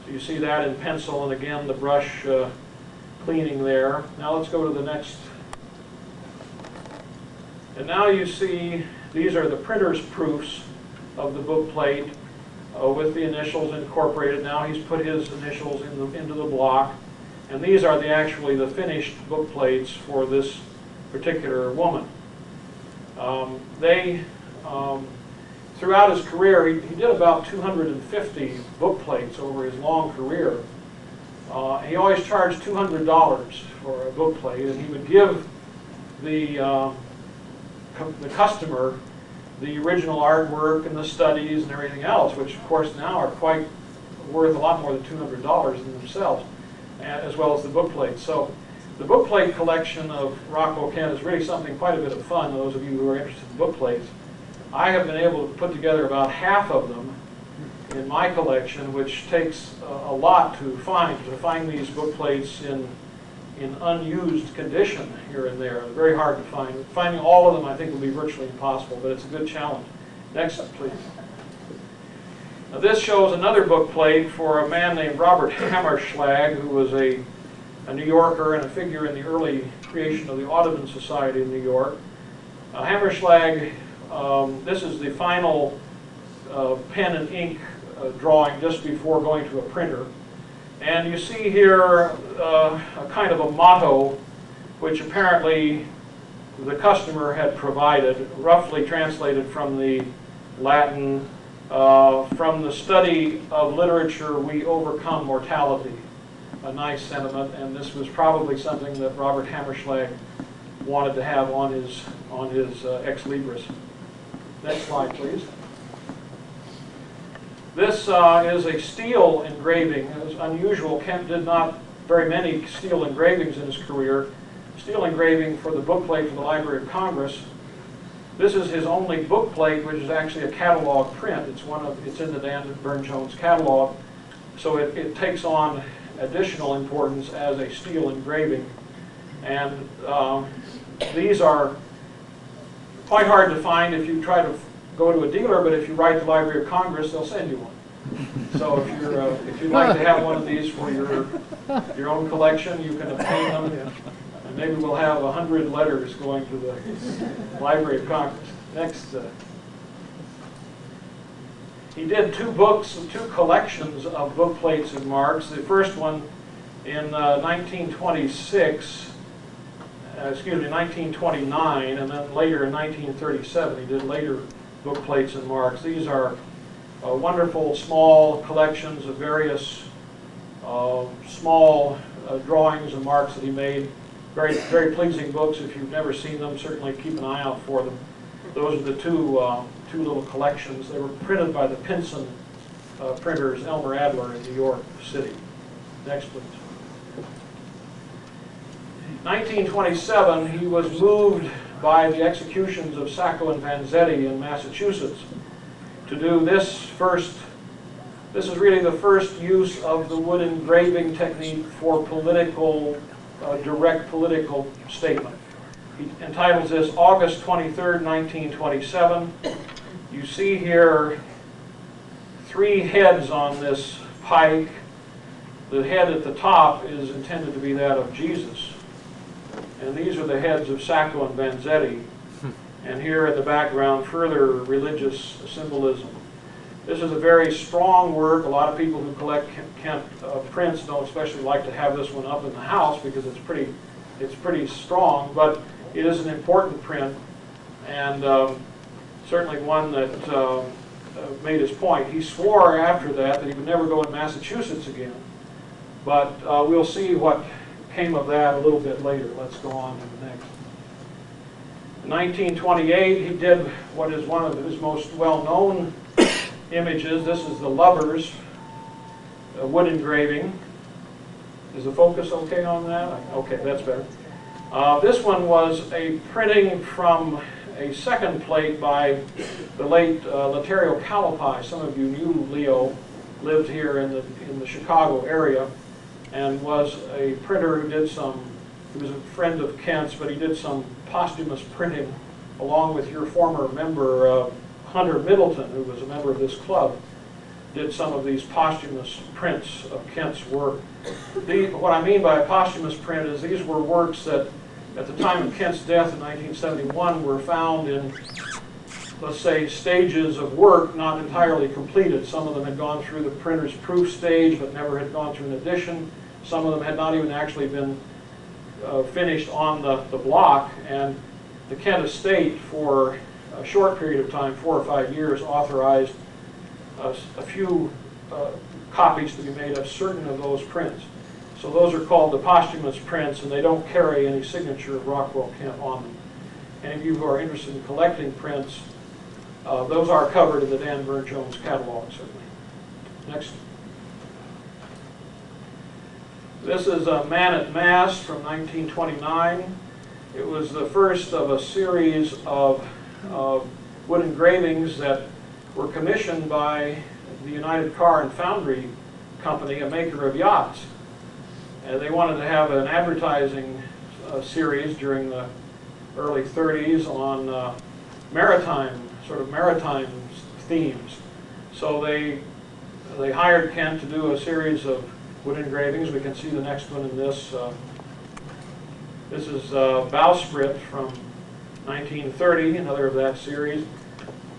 So you see that in pencil, and again the brush cleaning there. Now let's go to the next. And now you see these are the printer's proofs of the book plate with the initials incorporated. Now he's put his initials into the block, and these are actually the finished book plates for this particular woman. Throughout his career, he did about 250 book plates over his long career. He always charged $200 for a book plate, and he would give the customer the original artwork and the studies and everything else, which of course now are quite worth a lot more than $200 in themselves, as well as the book plates. So the book plate collection of Rocco Kent is really something quite a bit of fun, those of you who are interested in book plates. I have been able to put together about half of them in my collection, which takes a lot to find these book plates in unused condition here and there. They're very hard to find. Finding all of them, I think, will be virtually impossible, but it's a good challenge. Next, please. Now, this shows another book plate for a man named Robert Hammerschlag, who was a New Yorker and a figure in the early creation of the Audubon Society in New York. Hammerschlag, this is the final pen and ink drawing just before going to a printer. And you see here a kind of a motto, which apparently the customer had provided, roughly translated from the Latin, from the study of literature we overcome mortality. A nice sentiment, and this was probably something that Robert Hammerschlag wanted to have on his ex libris. Next slide, please. This is a steel engraving. It was unusual. Kent did not very many steel engravings in his career. Steel engraving for the book plate for the Library of Congress. This is his only book plate, which is actually a catalog print. It's in the Dan Burne-Jones catalog, so it takes on additional importance as a steel engraving. And these are quite hard to find if you try to go to a dealer, but if you write the Library of Congress, they'll send you one. So if you'd like to have one of these for your own collection, you can obtain them. And maybe we'll have 100 letters going to the Library of Congress. Next. He did two collections of book plates and marks. The first one in 1929, and then later in 1937 he did later book plates and marks. These are wonderful small collections of various small drawings and marks that he made. Very, very pleasing books. If you've never seen them, certainly keep an eye out for them. Those are the two little collections. They were printed by the Pinson printers, Elmer Adler in New York City. Next, please. 1927, he was moved by the executions of Sacco and Vanzetti in Massachusetts to do this first. This is really the first use of the wood engraving technique for political, direct political statement. He entitles this August 23rd, 1927. You see here 3 heads on this pike. The head at the top is intended to be that of Jesus. And these are the heads of Sacco and Vanzetti. And here in the background, further religious symbolism. This is a very strong work. A lot of people who collect Kent prints don't especially like to have this one up in the house because it's pretty strong, but it is an important print. And certainly one that made his point. He swore after that he would never go in Massachusetts again. But we'll see what came of that a little bit later. Let's go on to the next. In 1928, he did what is one of his most well-known images. This is the Lovers wood engraving. Is the focus okay on that? Okay, that's better. This one was a printing from a second plate by the late Laterio Calapai. Some of you knew Leo, lived here in the Chicago area, and was a printer who did some, he was a friend of Kent's, but he did some posthumous printing along with your former member, Hunter Middleton, who was a member of this club, did some of these posthumous prints of Kent's work. What I mean by a posthumous print is these were works that at the time of Kent's death in 1971 were found in, let's say, stages of work not entirely completed. Some of them had gone through the printer's proof stage but never had gone through an edition. Some of them had not even actually been finished on the block, and the Kent estate for a short period of time, 4 or 5 years, authorized a few copies to be made of certain of those prints. So those are called the posthumous prints, and they don't carry any signature of Rockwell Kent on them. Any of you who are interested in collecting prints, those are covered in the Dan Burne-Jones catalog, certainly. Next. This is a Man at Mass from 1929. It was the first of a series of wood engravings that were commissioned by the United Car and Foundry Company, a maker of yachts. And they wanted to have an advertising series during the early 30s on maritime themes. So they hired Kent to do a series of wood engravings. We can see the next one in this. This is Bowsprit from 1930, another of that series.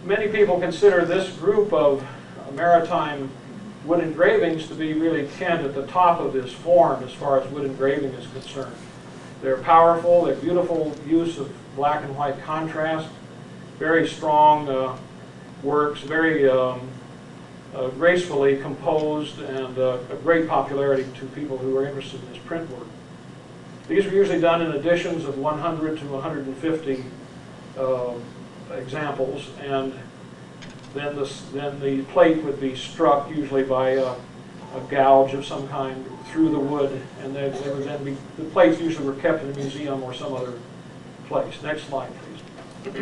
Many people consider this group of maritime wood engravings to be really Kent at the top of his form as far as wood engraving is concerned. They're powerful, they're beautiful use of black and white contrast, very strong works, very gracefully composed, and a great popularity to people who are interested in his print work. These were usually done in editions of 100 to 150 examples, and then the plate would be struck usually by a gouge of some kind through the wood, and they would then be, the plates usually were kept in a museum or some other place. Next slide, please.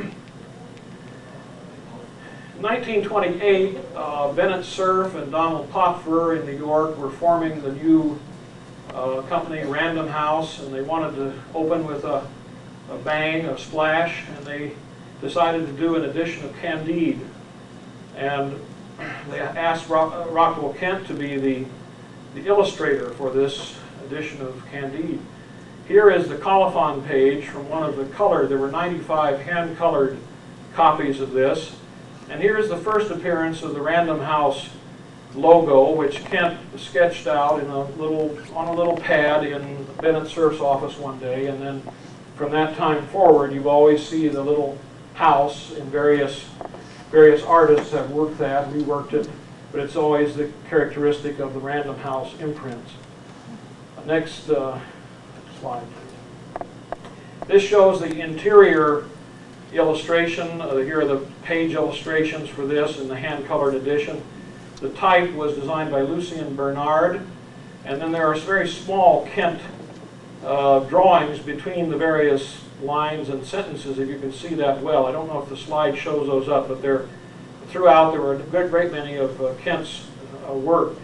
In 1928, Bennett Cerf and Donald Potfer in New York were forming the new company Random House, and they wanted to open with a bang, a splash, and they decided to do an edition of Candide. And they asked Rockwell Kent to be the illustrator for this edition of Candide. Here is the colophon page from one of the colored, there were 95 hand-colored copies of this. And here is the first appearance of the Random House logo, which Kent sketched out in on a little pad in Bennett Cerf's office one day. And then from that time forward, you always see the little house, in various artists have worked that, reworked it, but it's always the characteristic of the Random House imprints. Next slide, please. This shows the interior illustration. Here are the page illustrations for this in the hand-colored edition. The type was designed by Lucien Bernard, and then there are very small Kent drawings between the various lines and sentences, if you can see that well. I don't know if the slide shows those up, but throughout there were a great many of Kent's work.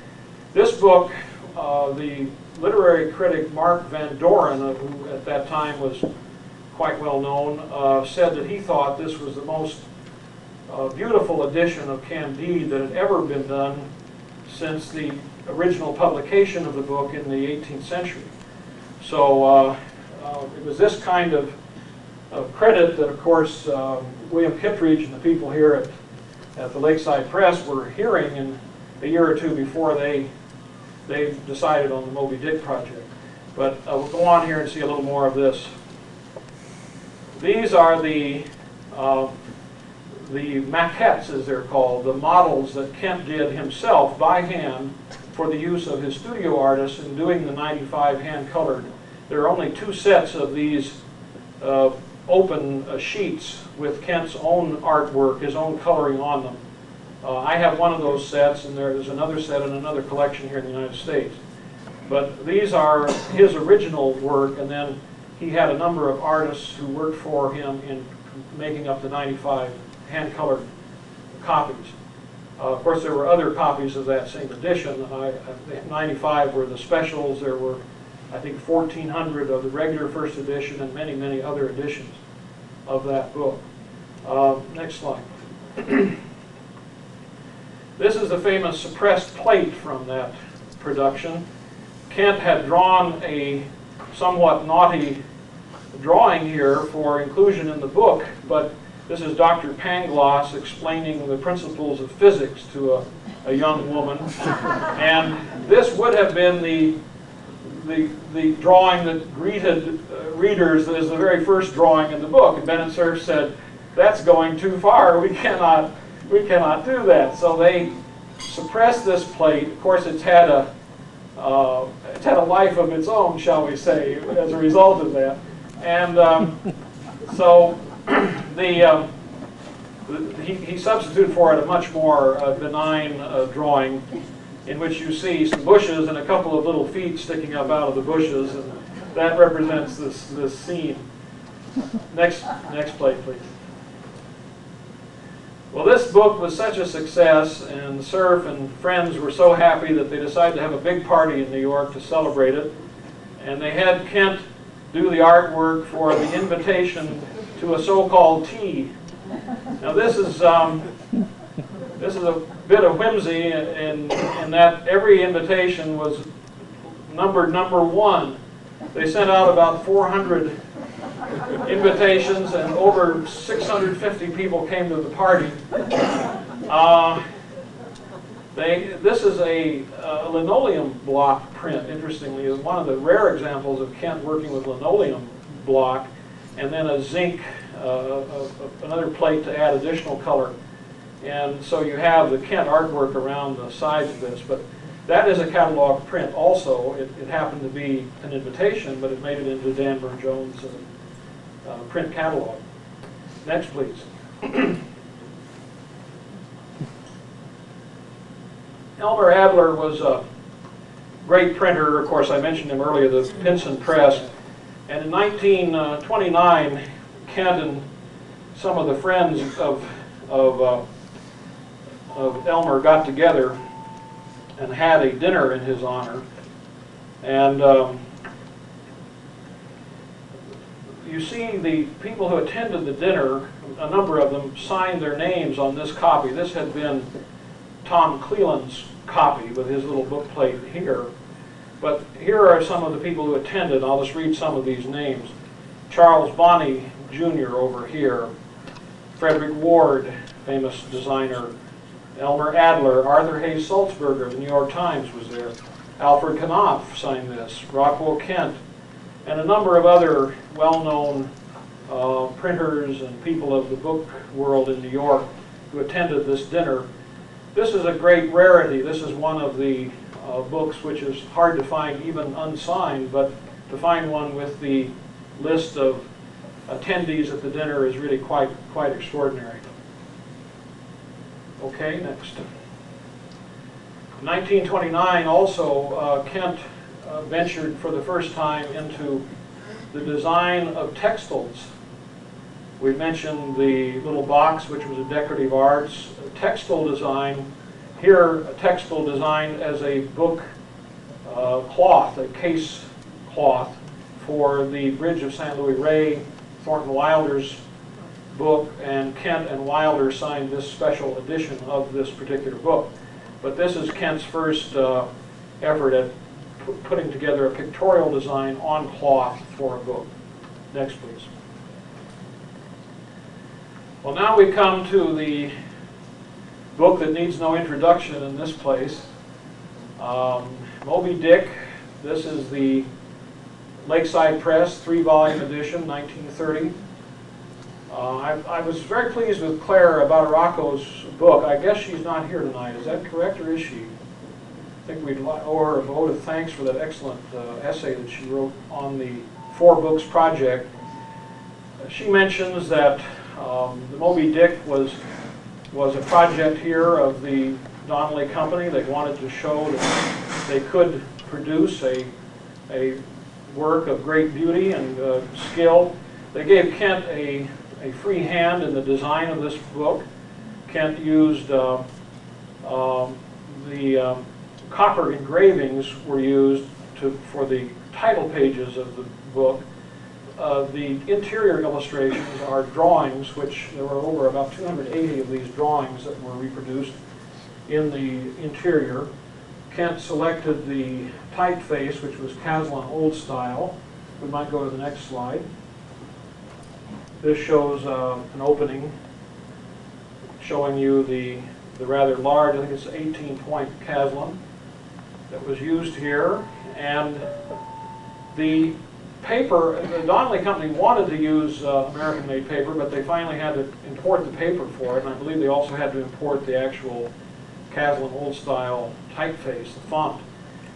This book, the literary critic Mark Van Doren, who at that time was quite well known, said that he thought this was the most beautiful edition of Candide that had ever been done since the original publication of the book in the 18th century. So it was this kind of credit that, of course, William Kittredge and the people here at the Lakeside Press were hearing in a year or two before they decided on the Moby Dick project. But we'll go on here and see a little more of this. These are the the maquettes, as they're called, the models that Kent did himself by hand for the use of his studio artists in doing the 95 hand-colored. There are only 2 sets of these open sheets with Kent's own artwork, his own coloring on them. I have one of those sets, and there is another set in another collection here in the United States. But these are his original work, and then he had a number of artists who worked for him in making up the 95 hand-colored copies. Of course, there were other copies of that same edition. 95 were the specials. There were, I think, 1,400 of the regular first edition and many, many other editions of that book. Next slide. This is the famous suppressed plate from that production. Kent had drawn a somewhat naughty drawing here for inclusion in the book, but this is Dr. Pangloss explaining the principles of physics to a young woman. And this would have been the drawing that greeted readers as the very first drawing in the book. And Bennett Cerf said, "That's going too far. We cannot do that." So they suppressed this plate. Of course, it's had a life of its own, shall we say, as a result of that. And so he substituted for it a much more benign drawing, in which you see some bushes and a couple of little feet sticking up out of the bushes, and that represents this scene. Next plate, please. Well, this book was such a success, and Cerf and friends were so happy that they decided to have a big party in New York to celebrate it. And they had Kent do the artwork for the invitation to a so-called tea. Now, this is a bit of whimsy in that every invitation was numbered number 1. They sent out about 400 invitations, and over 650 people came to the party. This is a linoleum block print, interestingly. It's one of the rare examples of Kent working with linoleum block, and then a zinc, another plate to add additional color. And so you have the Kent artwork around the sides of this, but that is a catalog print also. It happened to be an invitation, but it made it into Dan Burne-Jones' print catalog. Next, please. Elmer Adler was a great printer. Of course, I mentioned him earlier, the Pinson Press. And in 1929, Kent and some of the friends of Elmer got together and had a dinner in his honor. And you see the people who attended the dinner, a number of them signed their names on this copy. This had been Tom Cleland's copy with his little book plate here. But here are some of the people who attended. I'll just read some of these names. Charles Bonney Jr. over here. Frederick Ward, famous designer. Elmer Adler. Arthur Hayes Sulzberger of the New York Times was there. Alfred Knopf signed this. Rockwell Kent. And a number of other well-known printers and people of the book world in New York who attended this dinner. This is a great rarity. This is one of the books which is hard to find even unsigned, but to find one with the list of attendees at the dinner is really quite extraordinary. Okay, next. In 1929 also, Kent ventured for the first time into the design of textiles. We mentioned the little box, which was a decorative arts. Textile design, here a textile designed as a book cloth, a case cloth for the Bridge of St. Louis Ray, Thornton Wilder's book, and Kent and Wilder signed this special edition of this particular book. But this is Kent's first effort at putting together a pictorial design on cloth for a book. Next, please. Well, now we come to the book that needs no introduction in this place. Moby Dick. This is the Lakeside Press 3-volume edition, 1930. I was very pleased with Claire Badaracco's book. I guess she's not here tonight. Is that correct, or is she? I think we'd owe her a vote of thanks for that excellent essay that she wrote on the 4 Books project. She mentions that the Moby Dick was a project here of the Donnelly Company. They wanted to show that they could produce a work of great beauty and skill. They gave Kent a free hand in the design of this book. Kent used the copper engravings were used for the title pages of the book. The interior illustrations are drawings, which there were over about 280 of these drawings that were reproduced in the interior. Kent selected the typeface, which was Caxton Old Style. We might go to the next slide. This shows an opening showing you the rather large, I think it's 18-point Caxton that was used here. And the paper, the Donnelly Company wanted to use American-made paper, but they finally had to import the paper for it, and I believe they also had to import the actual Caxton Old Style typeface, the font,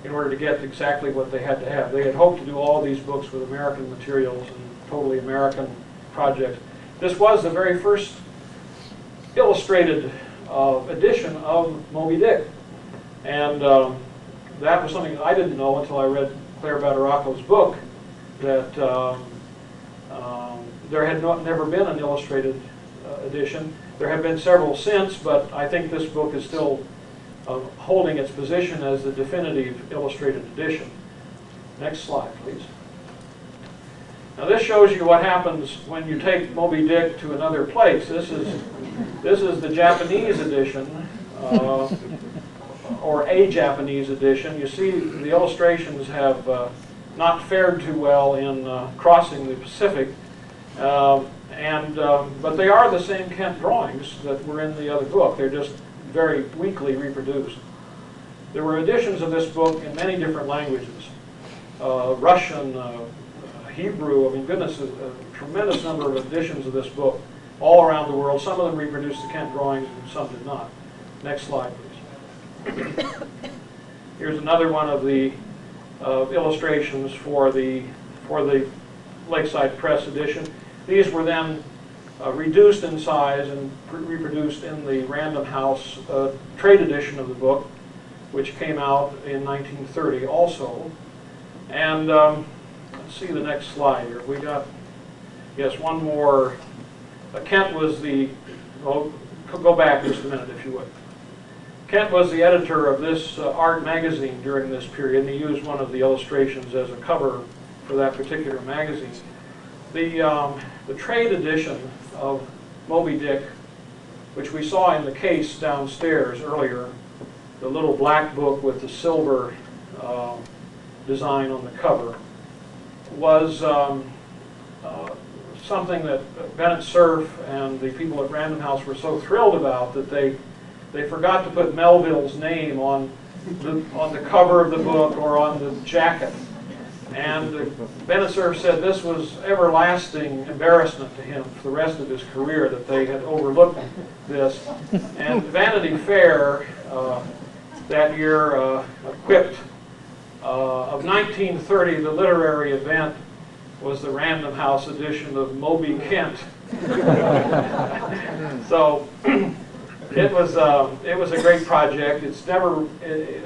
in order to get exactly what they had to have. They had hoped to do all these books with American materials and totally American projects. This was the very first illustrated edition of Moby Dick, and that was something I didn't know until I read Claire Badaracco's book, that there had never been an illustrated edition. There have been several since, but I think this book is still holding its position as the definitive illustrated edition. Next slide, please. Now this shows you what happens when you take Moby Dick to another place. This is the Japanese edition, or a Japanese edition. You see the illustrations have not fared too well in crossing the Pacific, but they are the same Kent drawings that were in the other book. They're just very weakly reproduced. There were editions of this book in many different languages. Russian, Hebrew, I mean, goodness, a tremendous number of editions of this book all around the world. Some of them reproduced the Kent drawings and some did not. Next slide, please. Here's another one of the illustrations for the Lakeside Press edition. These were then reduced in size and reproduced in the Random House trade edition of the book, which came out in 1930 also. And let's see the next slide here. We got, yes, one more. Kent was the, well, go back just a minute if you would. Kent was the editor of this art magazine during this period, and he used one of the illustrations as a cover for that particular magazine. The trade edition of Moby Dick, which we saw in the case downstairs earlier, the little black book with the silver design on the cover, was something that Bennett Cerf and the people at Random House were so thrilled about that they forgot to put Melville's name on the cover of the book or on the jacket. And Bennett Cerf said this was everlasting embarrassment to him for the rest of his career that they had overlooked this. And Vanity Fair that year quipped, of 1930, the literary event was the Random House edition of Moby Kent. So it was a great project. It's never,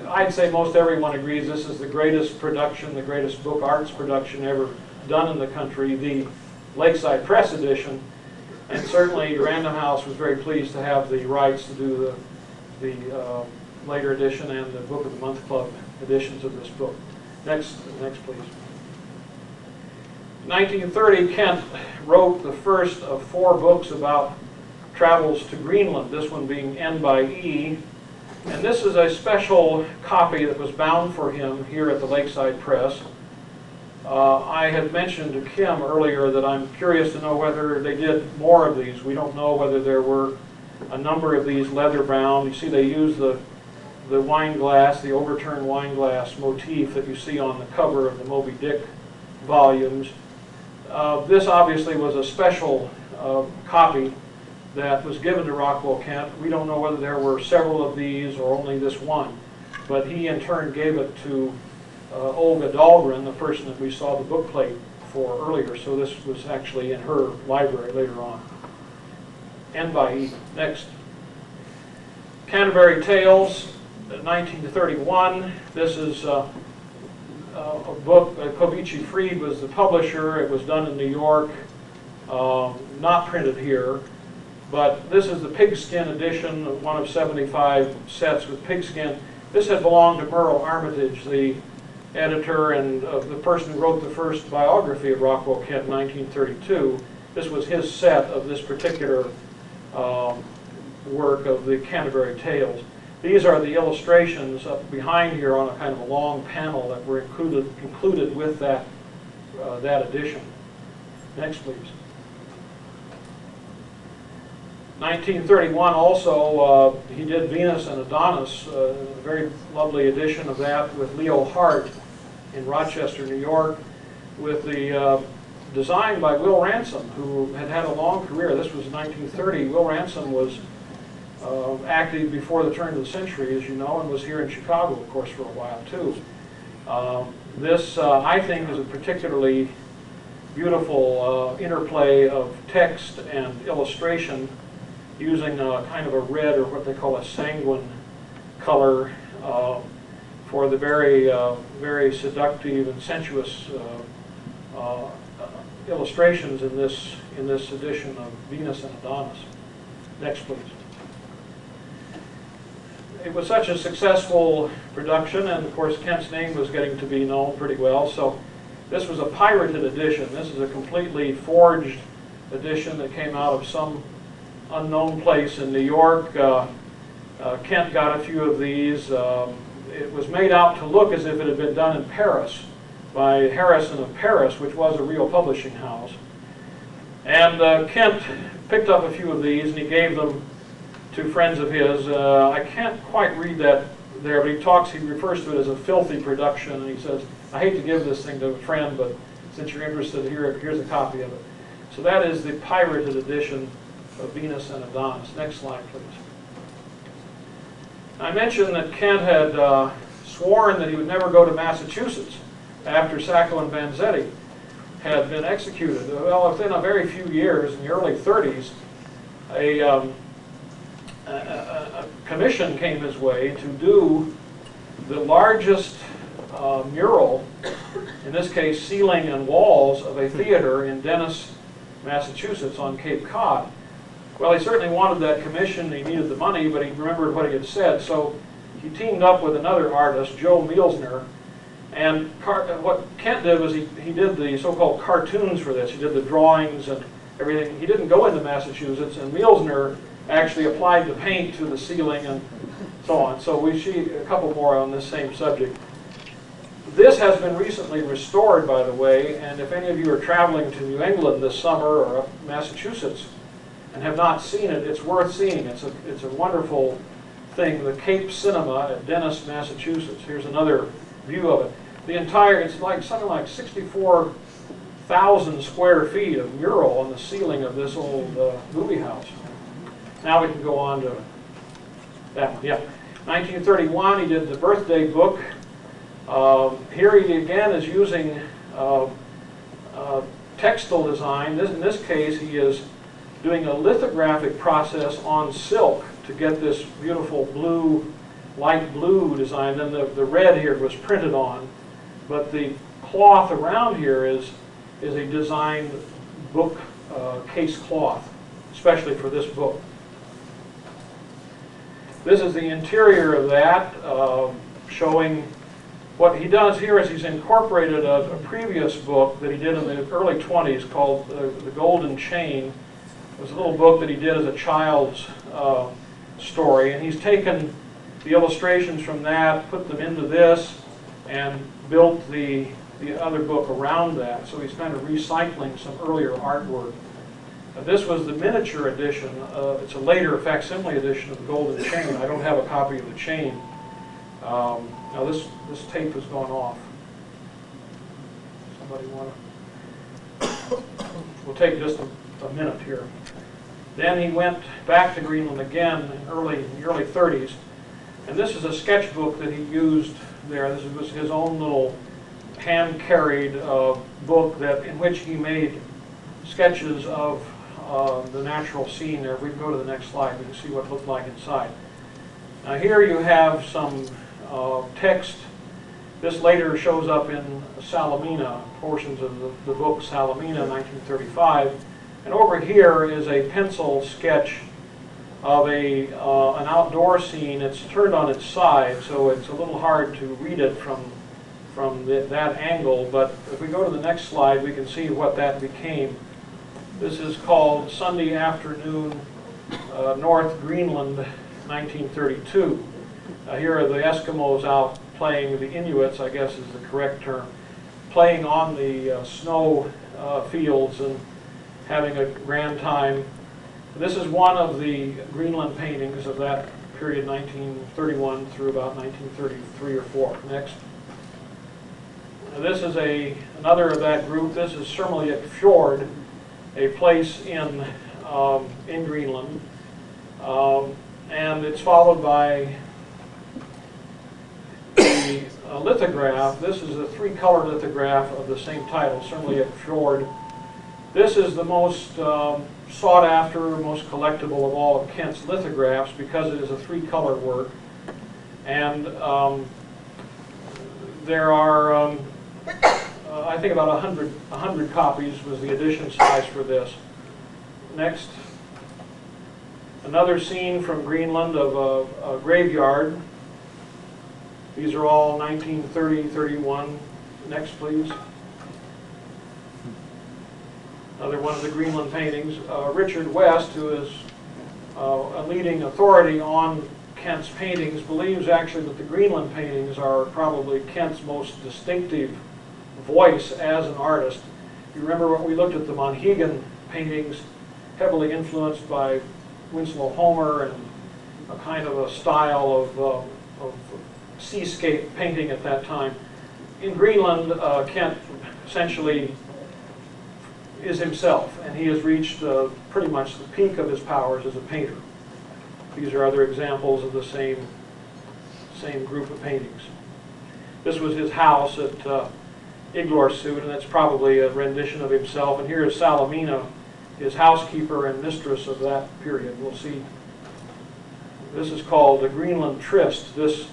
I'd say most everyone agrees this is the greatest production, the greatest book arts production ever done in the country, the Lakeside Press edition. And certainly Random House was very pleased to have the rights to do the later edition and the Book of the Month Club editions of this book. Next please. 1930, Kent wrote the first of 4 books about travels to Greenland, this one being N by E. And this is a special copy that was bound for him here at the Lakeside Press. I had mentioned to Kim earlier that I'm curious to know whether they did more of these. We don't know whether there were a number of these leather bound. You see they use the wine glass, the overturned wine glass motif that you see on the cover of the Moby Dick volumes. This obviously was a special copy that was given to Rockwell Kent. We don't know whether there were several of these or only this one, but he in turn gave it to Olga Dahlgren, the person that we saw the book plate for earlier, so this was actually in her library later on. End by E. Next. Canterbury Tales, 1931. This is a book. Kovici Fried was the publisher. It was done in New York, not printed here. But this is the pigskin edition, one of 75 sets with pigskin. This had belonged to Merle Armitage, the editor and the person who wrote the first biography of Rockwell Kent in 1932. This was his set of this particular work of the Canterbury Tales. These are the illustrations up behind here on a kind of a long panel that were included with that edition. Next, please. 1931 also, he did Venus and Adonis, a very lovely edition of that with Leo Hart in Rochester, New York, with the design by Will Ransom, who had had a long career. This was 1930. Will Ransom was active before the turn of the century, as you know, and was here in Chicago, of course, for a while, too. This, I think, is a particularly beautiful interplay of text and illustration using kind of a red, or what they call a sanguine color, for the very, very seductive and sensuous illustrations in this edition of Venus and Adonis. Next, please. It was such a successful production, and of course Kent's name was getting to be known pretty well, so this was a pirated edition. This is a completely forged edition that came out of some unknown place in New York. Kent got a few of these. It was made out to look as if it had been done in Paris by Harrison of Paris, which was a real publishing house. And Kent picked up a few of these and he gave them to friends of his. I can't quite read that there, but he refers to it as a filthy production, and he says, I hate to give this thing to a friend, but since you're interested, here's a copy of it. So that is the pirated edition of Venus and Adonis. Next slide, please. I mentioned that Kent had sworn that he would never go to Massachusetts after Sacco and Vanzetti had been executed. Well, within a very few years, in the early 30s, a commission came his way to do the largest mural, in this case ceiling and walls, of a theater in Dennis, Massachusetts on Cape Cod. Well, he certainly wanted that commission. He needed the money, but he remembered what he had said, so he teamed up with another artist, Joe Mielzner, and what Kent did was he did the so-called cartoons for this. He did the drawings and everything. He didn't go into Massachusetts, and Mielzner actually applied the paint to the ceiling and so on. So we see a couple more on this same subject. This has been recently restored, by the way, and if any of you are traveling to New England this summer or up Massachusetts and have not seen it, it's worth seeing. It's a wonderful thing, the Cape Cinema at Dennis, Massachusetts. Here's another view of it. The entire, it's like something like 64,000 square feet of mural on the ceiling of this old movie house. Now we can go on to that one. Yeah, 1931, he did the birthday book. Here he again is using textile design. In this case, he is doing a lithographic process on silk to get this beautiful blue, light blue design. Then the red here was printed on, but the cloth around here is a designed book case cloth, especially for this book. This is the interior of that, showing what he does here is he's incorporated a previous book that he did in the early 20s called The Golden Chain. It was a little book that he did as a child's story, and he's taken the illustrations from that, put them into this, and built the other book around that. So he's kind of recycling some earlier artwork. This was the miniature edition. It's a later facsimile edition of The Golden Chain. I don't have a copy of the chain. Now this tape has gone off. Somebody want to? We'll take just a minute here. Then he went back to Greenland again in the early 30s, and this is a sketchbook that he used there. This was his own little hand-carried book in which he made sketches of the natural scene there. If we can go to the next slide, we can see what it looked like inside. Now here you have some text. This later shows up in Salamina, portions of the book Salamina, 1935. And over here is a pencil sketch of an outdoor scene. It's turned on its side, so it's a little hard to read it from that angle. But if we go to the next slide, we can see what that became. This is called Sunday Afternoon, North Greenland, 1932. Here are the Eskimos out playing, the Inuits, I guess is the correct term, playing on the snow fields and having a grand time. This is one of the Greenland paintings of that period, 1931 through about 1933 or 4. Next. Now this is another of that group. This is Sermeliuk Fjord, a place in Greenland. And it's followed by a lithograph. This is a 3-color lithograph of the same title, Sermeliuk Fjord. This is the most sought after, most collectible of all of Kent's lithographs because it is a 3-color work. And there are, I think about 100 copies was the edition size for this. Next. Another scene from Greenland of a graveyard. These are all 1930, 31. Next, please. Another one of the Greenland paintings. Richard West, who is a leading authority on Kent's paintings, believes actually that the Greenland paintings are probably Kent's most distinctive voice as an artist. You remember when we looked at the Monhegan paintings, heavily influenced by Winslow Homer and a kind of a style of seascape painting at that time. In Greenland, Kent essentially is himself, and he has reached pretty much the peak of his powers as a painter. These are other examples of the same group of paintings. This was his house at Iglorsud, and that's probably a rendition of himself. And here is Salamina, his housekeeper and mistress of that period. We'll see. This is called the Greenland Tryst. This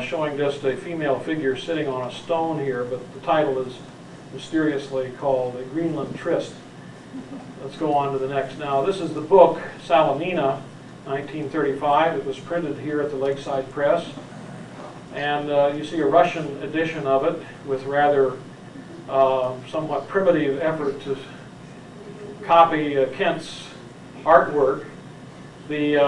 showing just a female figure sitting on a stone here, but the title is mysteriously called the Greenland Tryst. Let's go on to the next. Now, this is the book, Salamina, 1935. It was printed here at the Lakeside Press. And you see a Russian edition of it with rather somewhat primitive effort to copy Kent's artwork. The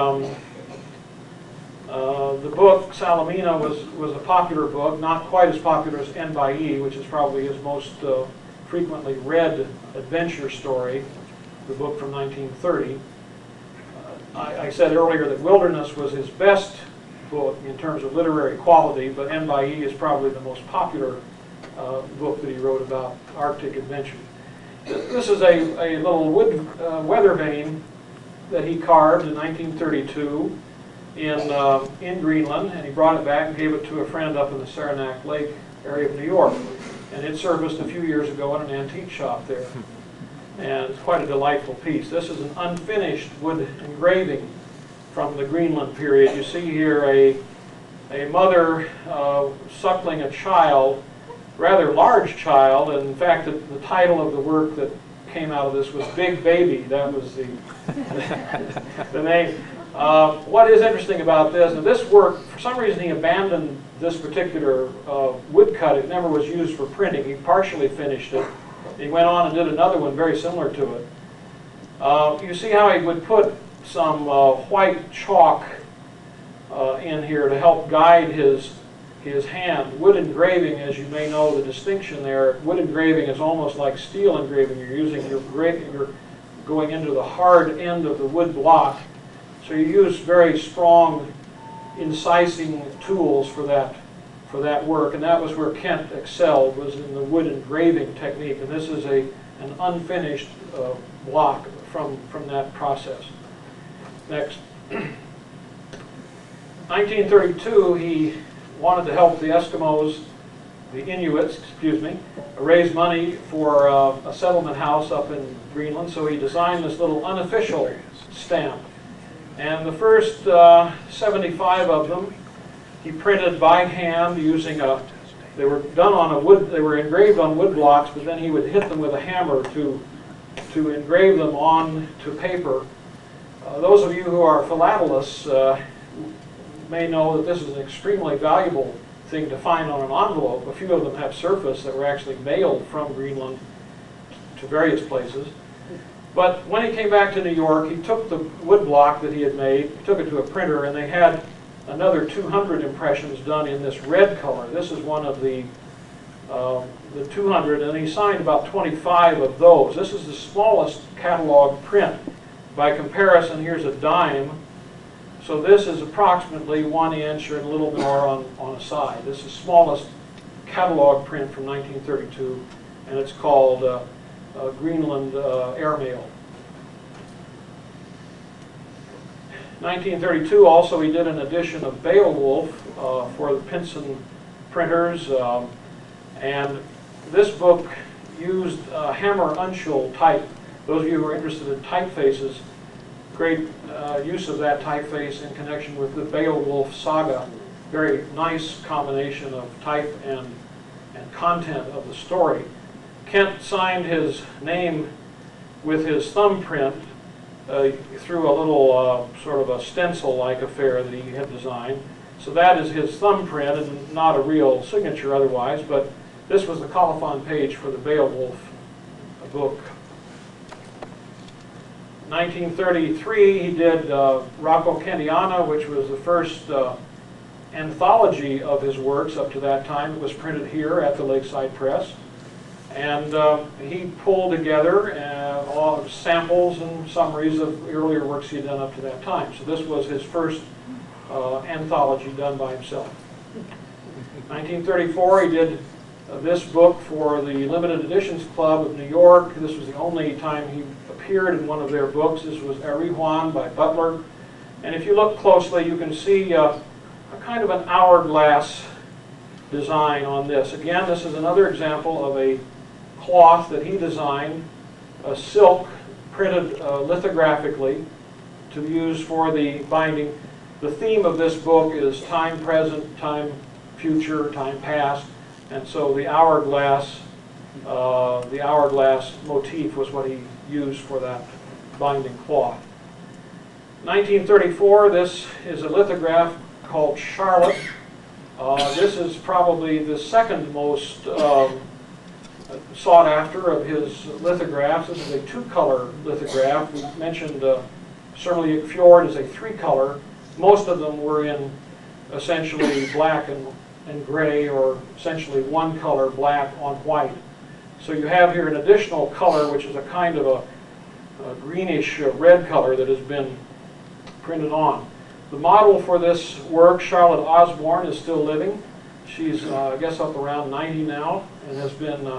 book, Salamina, was a popular book, not quite as popular as N by E, which is probably his most frequently read adventure story, the book from 1930. I said earlier that Wilderness was his best book in terms of literary quality, but N by E is probably the most popular book that he wrote about Arctic adventure. This is a little wood weather vane that he carved in 1932 in Greenland, and he brought it back and gave it to a friend up in the Saranac Lake area of New York. And it serviced a few years ago in an antique shop there. And it's quite a delightful piece. This is an unfinished wood engraving from the Greenland period. You see here a mother suckling a child, rather large child, and in fact the title of the work that came out of this was Big Baby. That was the name. What is interesting about this, and this work, for some reason he abandoned this particular woodcut. It never was used for printing. He partially finished it. He went on and did another one very similar to it. You see how he would put some white chalk in here to help guide his hand. Wood engraving, as you may know, the distinction there, wood engraving is almost like steel engraving. You're going into the hard end of the wood block. So you use very strong incising tools for that work, and that was where Kent excelled, was in the wood engraving technique. And this is an unfinished block from that process. Next. 1932, he wanted to help the Eskimos, the Inuits, excuse me, raise money for a settlement house up in Greenland, so he designed this little unofficial stamp. And the first 75 of them he printed by hand using they were done on a wood, they were engraved on wood blocks, but then he would hit them with a hammer to engrave them on to paper. Those of you who are philatelists may know that this is an extremely valuable thing to find on an envelope. A few of them have surfaced that were actually mailed from Greenland to various places. But when he came back to New York, he took the wood block that he had made, took it to a printer, and they had another 200 impressions done in this red color. This is one of the 200, and he signed about 25 of those. This is the smallest catalog print. By comparison, here's a dime. So this is approximately 1 inch or a little more on a side. This is the smallest catalog print from 1932, and it's called Greenland Airmail. 1932 also he did an edition of Beowulf for the Pinson printers, and this book used hammer uncial type. Those of you who are interested in typefaces, great use of that typeface in connection with the Beowulf saga. Very nice combination of type and content of the story. Kent signed his name with his thumbprint through a little sort of a stencil-like affair that he had designed. So that is his thumbprint and not a real signature otherwise, but this was the colophon page for the Beowulf book. 1933 he did Rocco Kentiana, which was the first anthology of his works up to that time. It was printed here at the Lakeside Press. And he pulled together all samples and summaries of earlier works he had done up to that time. So this was his first anthology done by himself. 1934 he did this book for the Limited Editions Club of New York. This was the only time he appeared in one of their books. This was Arijuan by Butler. And if you look closely, you can see a kind of an hourglass design on this. Again, this is another example of a cloth that he designed, a silk printed lithographically to use for the binding. The theme of this book is time present, time future, time past, and so the hourglass motif was what he used for that binding cloth. 1934, this is a lithograph called Charlotte. This is probably the second most sought after of his lithographs. This is a two-color lithograph. We mentioned Surmulliuk Fjord is a three-color. Most of them were in essentially black and gray, or essentially one color, black on white. So you have here an additional color, which is a kind of a greenish red color that has been printed on. The model for this work, Charlotte Osborne, is still living. She's, I guess, up around 90 now, and has been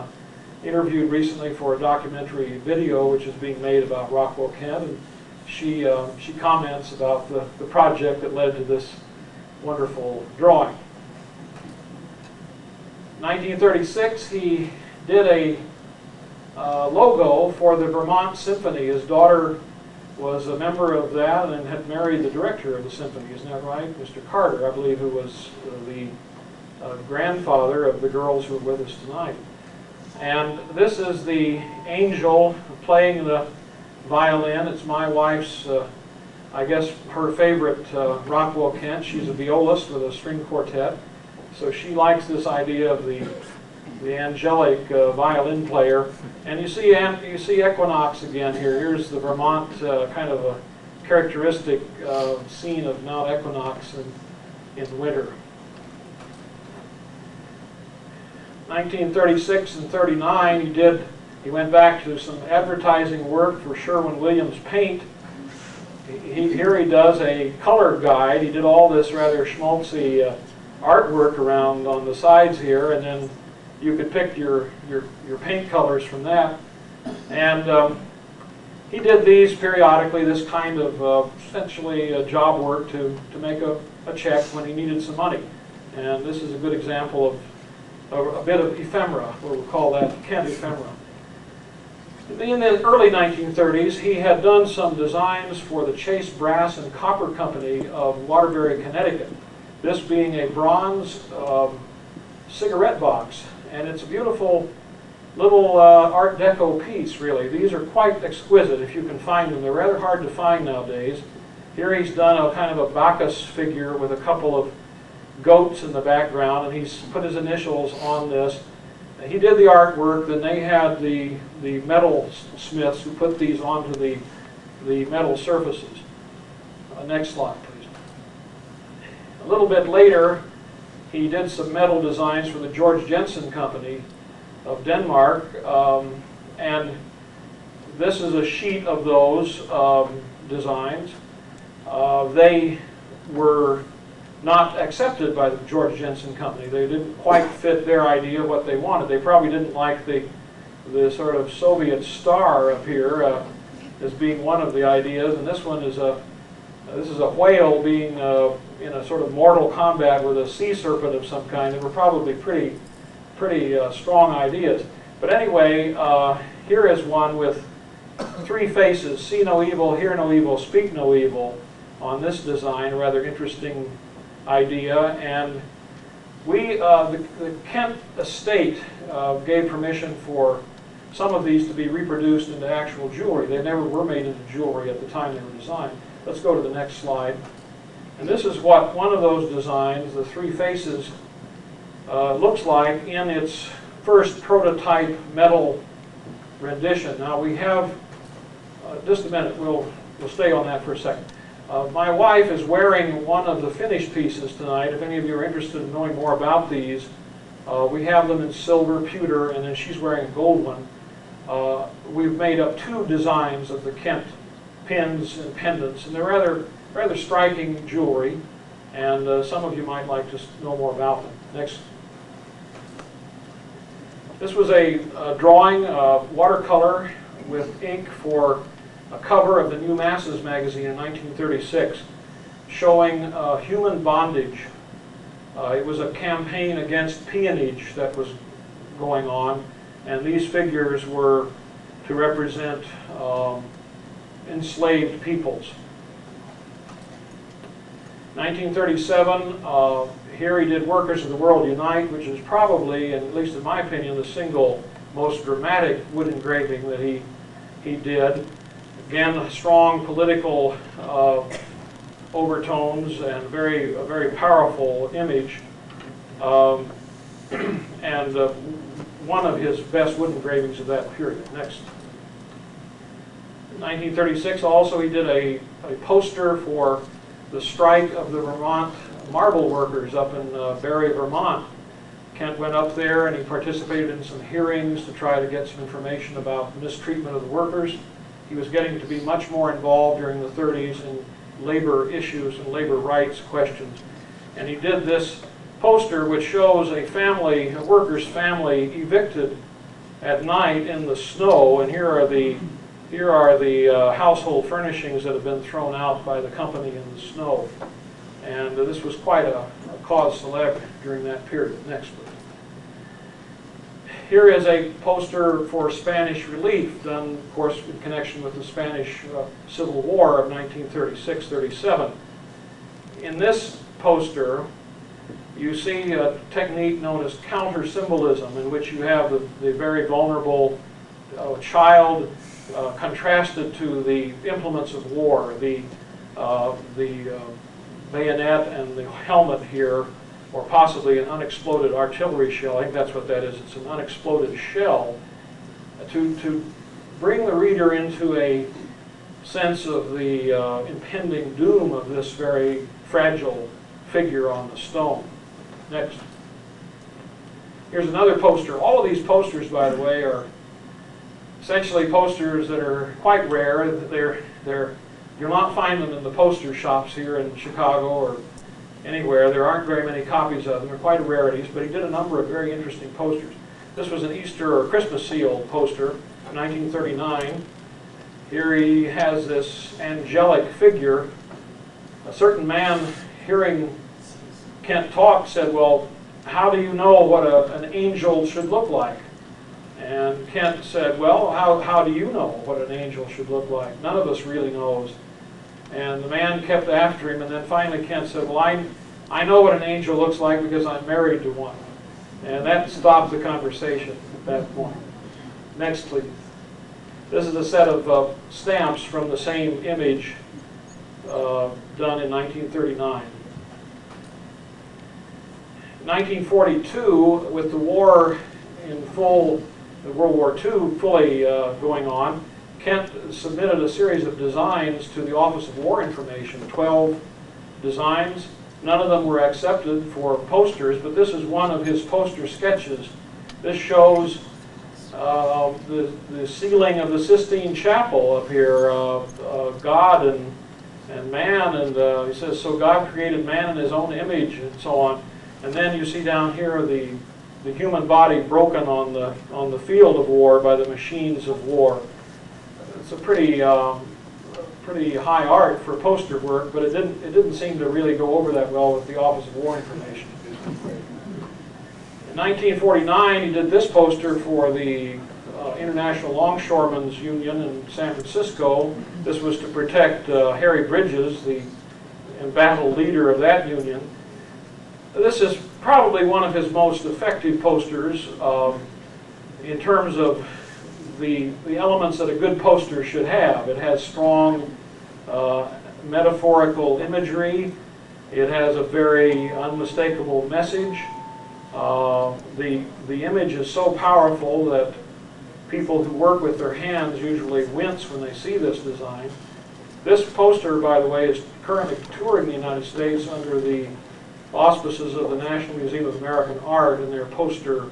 interviewed recently for a documentary video which is being made about Rockwell Kent. And she comments about the project that led to this wonderful drawing. 1936, he did a logo for the Vermont Symphony. His daughter was a member of that and had married the director of the symphony. Isn't that right? Mr. Carter, I believe, who was the grandfather of the girls who are with us tonight. And this is the angel playing the violin. It's my wife's, I guess, her favorite Rockwell Kent. She's a violist with a string quartet. So she likes this idea of the angelic violin player. And you see equinox again here. Here's the Vermont kind of a characteristic scene of Mount Equinox in winter. 1936 and 39, he went back to some advertising work for Sherwin-Williams Paint. Here he does a color guide. He did all this rather schmaltzy artwork around on the sides here, and then you could pick your paint colors from that. And he did these periodically, this kind of essentially job work to make a check when he needed some money. And this is a good example of a bit of ephemera, what we call that Kent ephemera. In the early 1930s, he had done some designs for the Chase Brass and Copper Company of Waterbury, Connecticut. This being a bronze cigarette box, and it's a beautiful little Art Deco piece, really. These are quite exquisite if you can find them. They're rather hard to find nowadays. Here he's done a kind of a Bacchus figure with a couple of goats in the background, and he's put his initials on this. He did the artwork, then they had the metal smiths who put these onto the metal surfaces. Next slide, please. A little bit later, he did some metal designs for the George Jensen Company of Denmark, and this is a sheet of those designs. They were not accepted by the George Jensen Company. They didn't quite fit their idea of what they wanted. They probably didn't like the sort of Soviet star up here as being one of the ideas, and this one is this is a whale being in a sort of mortal combat with a sea serpent of some kind. They were probably pretty strong ideas. But anyway, here is one with three faces: see no evil, hear no evil, speak no evil, on this design. A rather interesting idea. And the Kent estate gave permission for some of these to be reproduced into actual jewelry. They never were made into jewelry at the time they were designed. Let's go to the next slide. And this is what one of those designs, the three faces, looks like in its first prototype metal rendition. Now we have, just a minute, we'll stay on that for a second. My wife is wearing one of the finished pieces tonight. If any of you are interested in knowing more about these, we have them in silver, pewter, and then she's wearing a gold one. We've made up two designs of the Kent pins and pendants, and they're rather striking jewelry, and some of you might like to know more about them. Next. This was a drawing, watercolor with ink for a cover of the New Masses magazine in 1936, showing human bondage. It was a campaign against peonage that was going on, and these figures were to represent enslaved peoples. 1937, here he did Workers of the World Unite, which is probably, at least in my opinion, the single most dramatic wood engraving that he did. Again, strong political overtones and a very powerful image. And one of his best wood engravings of that period. Next. In 1936 also he did a poster for the strike of the Vermont marble workers up in Barre, Vermont. Kent went up there and he participated in some hearings to try to get some information about mistreatment of the workers. He was getting to be much more involved during the 30s in labor issues and labor rights questions. And he did this poster which shows a family, a worker's family, evicted at night in the snow. And here are the household furnishings that have been thrown out by the company in the snow. And this was quite a cause célèbre during that period. Next, please. Here is a poster for Spanish relief, done, of course, in connection with the Spanish Civil War of 1936-37. In this poster, you see a technique known as counter-symbolism, in which you have the very vulnerable child contrasted to the implements of war, the bayonet and the helmet here, or possibly an unexploded artillery shell. I think that's what that is. It's an unexploded shell to bring the reader into a sense of the impending doom of this very fragile figure on the stone. Next. Here's another poster. All of these posters, by the way, are essentially posters that are quite rare. You'll not find them in the poster shops here in Chicago or anywhere. There aren't very many copies of them. They're quite rarities, but he did a number of very interesting posters. This was an Easter or Christmas seal poster, 1939. Here he has this angelic figure. A certain man, hearing Kent talk, said, well, how do you know what an angel should look like? And Kent said, well, how do you know what an angel should look like? None of us really knows. And the man kept after him, and then finally Kent said, well, I know what an angel looks like because I'm married to one. And that stopped the conversation at that point. Next, please. This is a set of stamps from the same image done in 1939. In 1942, with the war in full, World War II fully going on, Kent submitted a series of designs to the Office of War Information, 12 designs. None of them were accepted for posters, but this is one of his poster sketches. This shows the ceiling of the Sistine Chapel up here, God and man, and he says, so God created man in his own image, and so on. And then you see down here the human body broken on the field of war by the machines of war. It's a pretty high art for poster work, but it didn't seem to really go over that well with the Office of War Information. In 1949, he did this poster for the International Longshoremen's Union in San Francisco. This was to protect Harry Bridges, the embattled leader of that union. This is probably one of his most effective posters in terms of the elements that a good poster should have. It has strong metaphorical imagery. It has a very unmistakable message. The image is so powerful that people who work with their hands usually wince when they see this design. This poster, by the way, is currently touring the United States under the auspices of the National Museum of American Art and their poster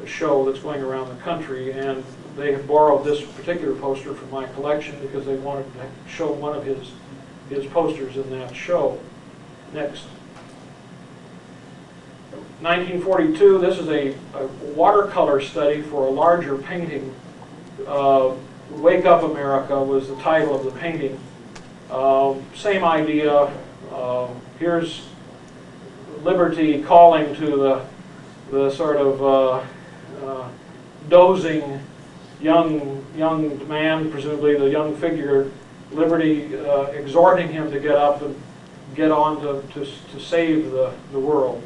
show that's going around the country, and they have borrowed this particular poster from my collection because they wanted to show one of his posters in that show. Next. 1942, this is a watercolor study for a larger painting. Wake Up America was the title of the painting. Same idea. Here's Liberty calling to the sort of dozing young man, presumably the young figure, Liberty exhorting him to get up and get on to save the world.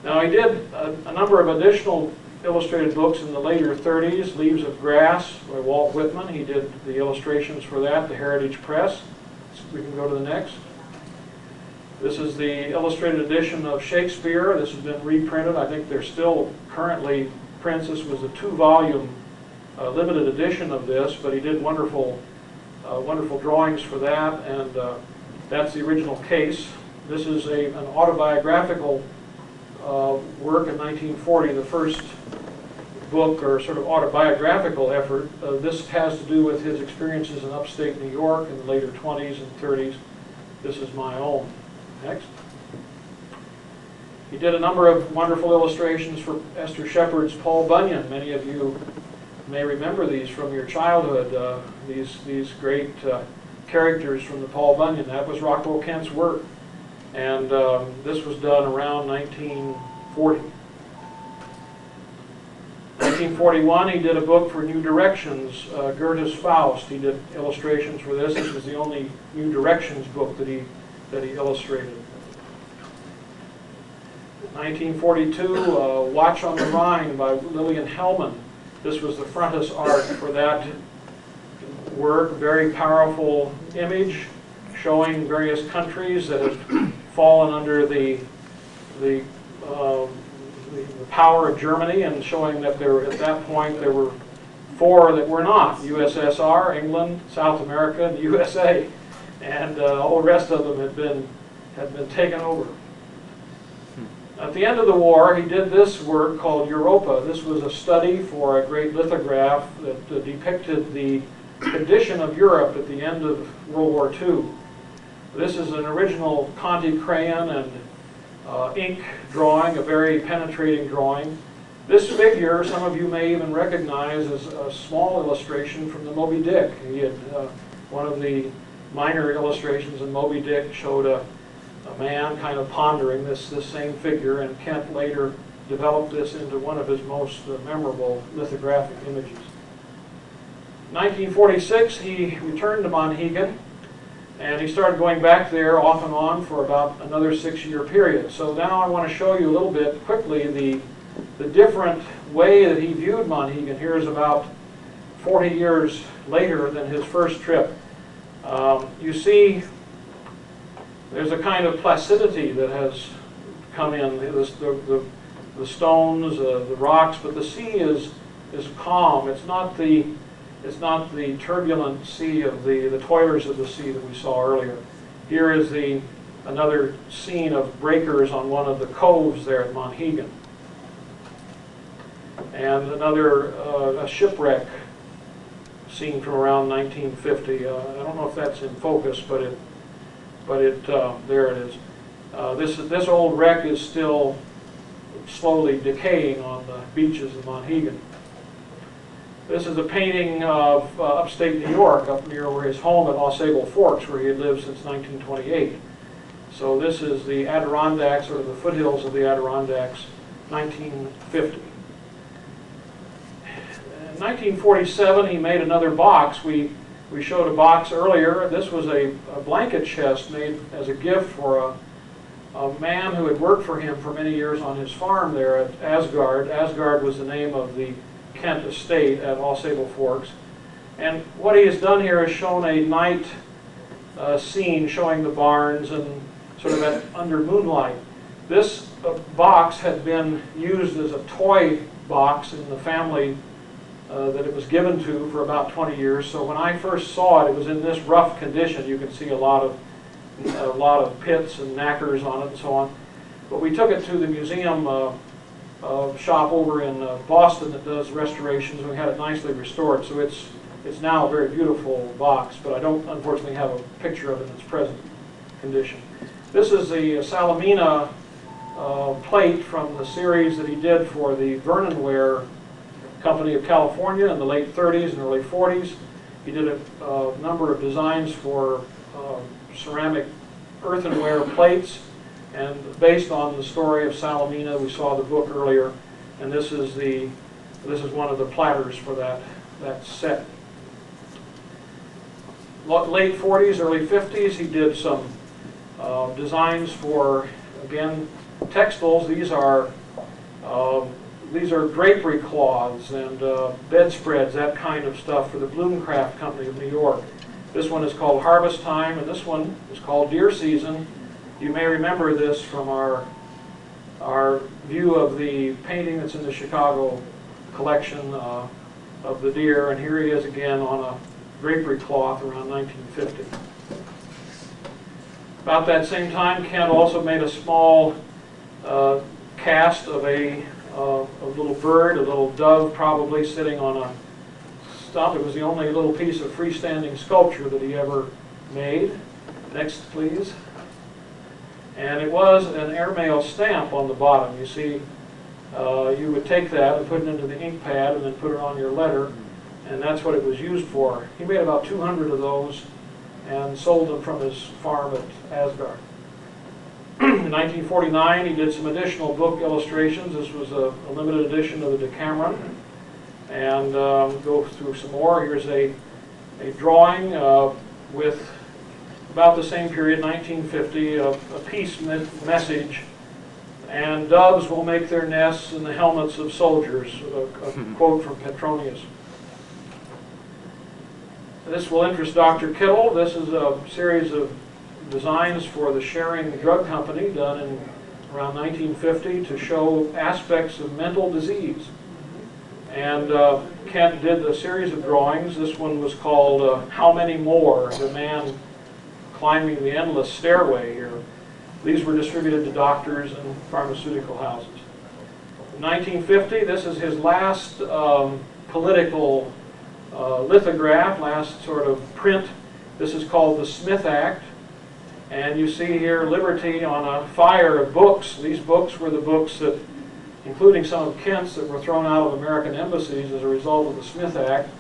Now he did a number of additional illustrated books in the later 30s, Leaves of Grass by Walt Whitman. He did the illustrations for that, the Heritage Press. So we can go to the next. This is the illustrated edition of Shakespeare. This has been reprinted. I think there's still currently prints. This was a 2-volume limited edition of this, but he did wonderful drawings for that, and that's the original case. This is an autobiographical work in 1940, the first book or sort of autobiographical effort. This has to do with his experiences in upstate New York in the later 20s and 30s. This is my own. Next. He did a number of wonderful illustrations for Esther Shepard's Paul Bunyan. Many of you may remember these from your childhood, these great characters from the Paul Bunyan. That was Rockwell Kent's work. And this was done around 1940. 1941, he did a book for New Directions, Goethe's Faust. He did illustrations for this. This was the only New Directions book that he illustrated. 1942, Watch on the Rhine by Lillian Hellman. This was the frontis art for that work. Very powerful image showing various countries that have fallen under the power of Germany, and showing that at that point there were 4 that were not: USSR, England, South America, and the USA, and all the rest of them had been taken over. At the end of the war, he did this work called Europa. This was a study for a great lithograph that depicted the condition of Europe at the end of World War II. This is an original Conti crayon and ink drawing, a very penetrating drawing. This figure, some of you may even recognize as a small illustration from the Moby Dick. He had, one of the minor illustrations in Moby Dick showed a man kind of pondering this same figure, and Kent later developed this into one of his most memorable lithographic images. In 1946, he returned to Monhegan, and he started going back there off and on for about another 6-year period. So now I want to show you a little bit quickly the different way that he viewed Monhegan. Here's about 40 years later than his first trip. You see there's a kind of placidity that has come in, the stones, the rocks, but the sea is calm. It's not the turbulent sea of the toilers of the sea that we saw earlier. Here is another scene of breakers on one of the coves there at Monhegan. And another a shipwreck scene from around 1950. I don't know if that's in focus, but there it is. This old wreck is still slowly decaying on the beaches of Monhegan. This is a painting of upstate New York, up near where his home at Ausable Forks, where he had lived since 1928. So this is the Adirondacks, or the foothills of the Adirondacks, 1950. In 1947, he made another box. We showed a box earlier. This was a blanket chest made as a gift for a man who had worked for him for many years on his farm there at Asgard. Asgard was the name of the Kent estate at Ausable Forks. And what he has done here is shown a night scene showing the barns and sort of under moonlight. This box had been used as a toy box in the family that it was given to for about 20 years. So when I first saw it, it was in this rough condition. You can see a lot of pits and knackers on it and so on. But we took it to the museum shop over in Boston that does restorations, and we had it nicely restored. So it's now a very beautiful box, but I don't unfortunately have a picture of it in its present condition. This is the Salamina plate from the series that he did for the Vernonware Company of California in the late 30s and early 40s. He did a number of designs for ceramic earthenware plates, and based on the story of Salamina, we saw the book earlier, and this is one of the platters for that set. Late 40s, early 50s, he did some designs for, again, textiles. These are drapery cloths and bedspreads, that kind of stuff for the Bloomcraft Company of New York. This one is called Harvest Time, and this one is called Deer Season. You may remember this from our view of the painting that's in the Chicago collection of the deer, and here he is again on a drapery cloth around 1950. About that same time, Kent also made a small cast of a little bird, a little dove probably, sitting on a stump. It was the only little piece of freestanding sculpture that he ever made. Next, please. And it was an airmail stamp on the bottom. You see, you would take that and put it into the ink pad and then put it on your letter, and that's what it was used for. He made about 200 of those and sold them from his farm at Asgard. In 1949, he did some additional book illustrations. This was a limited edition of the Decameron. And go through some more. Here's a drawing with about the same period, 1950, a peace message. And doves will make their nests in the helmets of soldiers, a quote from Petronius. This will interest Dr. Kittle. This is a series of designs for the Sharing Drug Company done in around 1950 to show aspects of mental disease. And Kent did a series of drawings. This one was called How Many More? The man climbing the endless stairway here. These were distributed to doctors and pharmaceutical houses. In 1950, this is his last political lithograph, last sort of print. This is called the Smith Act. And you see here liberty on a fire of books. These books were the books that including some of Kent's that were thrown out of American embassies as a result of the Smith Act.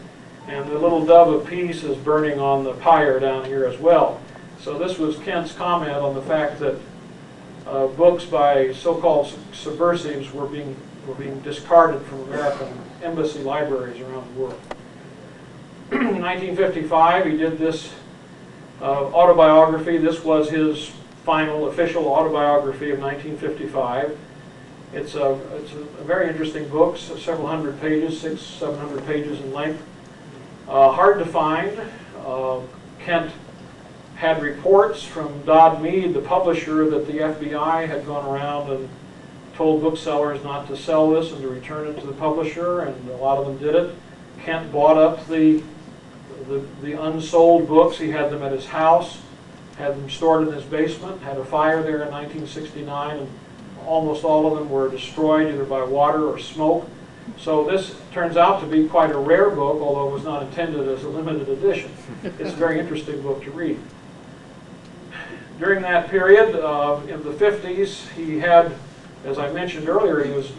And the little dove of peace is burning on the pyre down here as well. So this was Kent's comment on the fact that books by so-called subversives were being discarded from American embassy libraries around the world. In 1955, he did this autobiography. This was his final official autobiography of 1955. It's a very interesting book, several hundred pages, 600-700 pages in length. Hard to find. Kent had reports from Dodd Mead, the publisher, that the FBI had gone around and told booksellers not to sell this and to return it to the publisher, and a lot of them did it. Kent bought up the unsold books. He had them at his house, had them stored in his basement, had a fire there in 1969, and almost all of them were destroyed either by water or smoke. So this turns out to be quite a rare book, although it was not intended as a limited edition. It's a very interesting book to read. During that period, in the 50s, he had, as I mentioned earlier, he was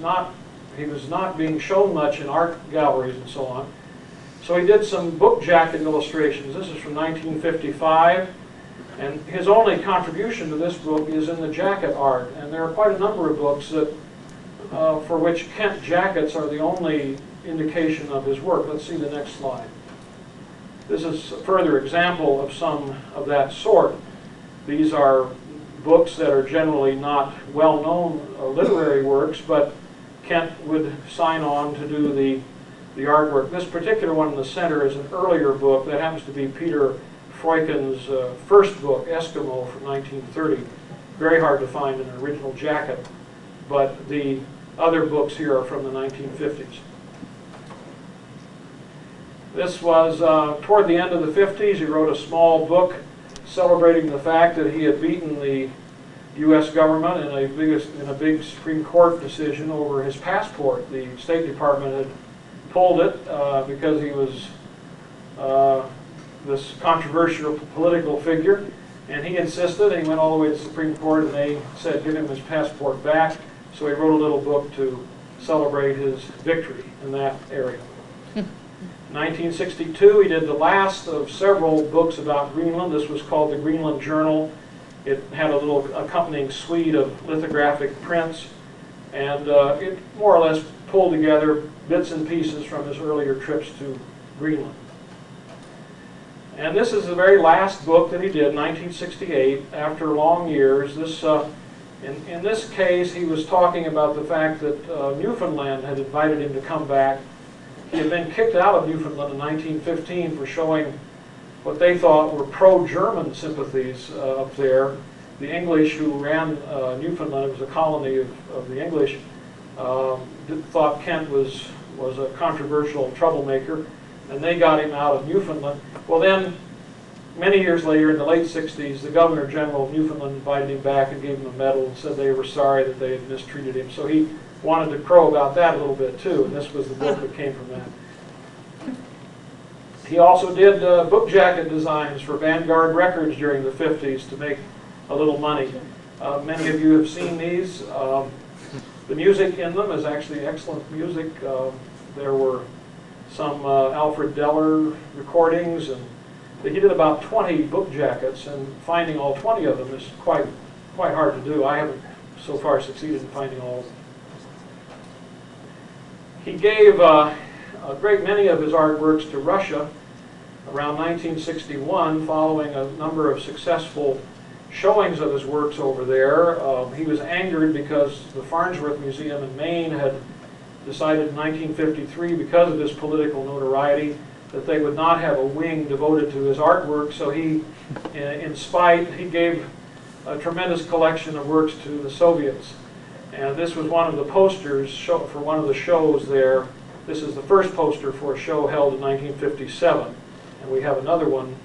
not being shown much in art galleries and so on. So he did some book jacket illustrations. This is from 1955, and his only contribution to this book is in the jacket art. And there are quite a number of books that, for which Kent jackets are the only indication of his work. Let's see the next slide. This is a further example of some of that sort. These are books that are generally not well-known literary works, but Kent would sign on to do the artwork. This particular one in the center is an earlier book that happens to be Peter Freuchen's first book, Eskimo, from 1930. Very hard to find an original jacket, but the other books here are from the 1950s. This was toward the end of the 50s. He wrote a small book celebrating the fact that he had beaten the U.S. government in a big Supreme Court decision over his passport. The State Department had pulled it because he was this controversial political figure, and he insisted, and he went all the way to the Supreme Court, and they said give him his passport back. So he wrote a little book to celebrate his victory in that area. In 1962, he did the last of several books about Greenland. This was called the Greenland Journal. It had a little accompanying suite of lithographic prints, and it more or less pulled together bits and pieces from his earlier trips to Greenland. And this is the very last book that he did, 1968, after long years. In this case, he was talking about the fact that Newfoundland had invited him to come back. He had been kicked out of Newfoundland in 1915 for showing what they thought were pro-German sympathies up there. The English who ran Newfoundland, it was a colony of the English, thought Kent was a controversial troublemaker, and they got him out of Newfoundland. Well then, many years later, in the late 60s, the Governor General of Newfoundland invited him back and gave him a medal and said they were sorry that they had mistreated him. So he wanted to crow about that a little bit too, and this was the book that came from that. He also did book jacket designs for Vanguard Records during the 50s to make a little money. Many of you have seen these. The music in them is actually excellent music. There were some Alfred Deller recordings, and he did about 20 book jackets, and finding all 20 of them is quite hard to do. I haven't so far succeeded in finding all of them. He gave a great many of his artworks to Russia around 1961, following a number of successful showings of his works over there. He was angered because the Farnsworth Museum in Maine had decided in 1953, because of his political notoriety, that they would not have a wing devoted to his artwork. So he, in spite, he gave a tremendous collection of works to the Soviets. And this was one of the posters for one of the shows there. This is the first poster for a show held in 1957. And we have another one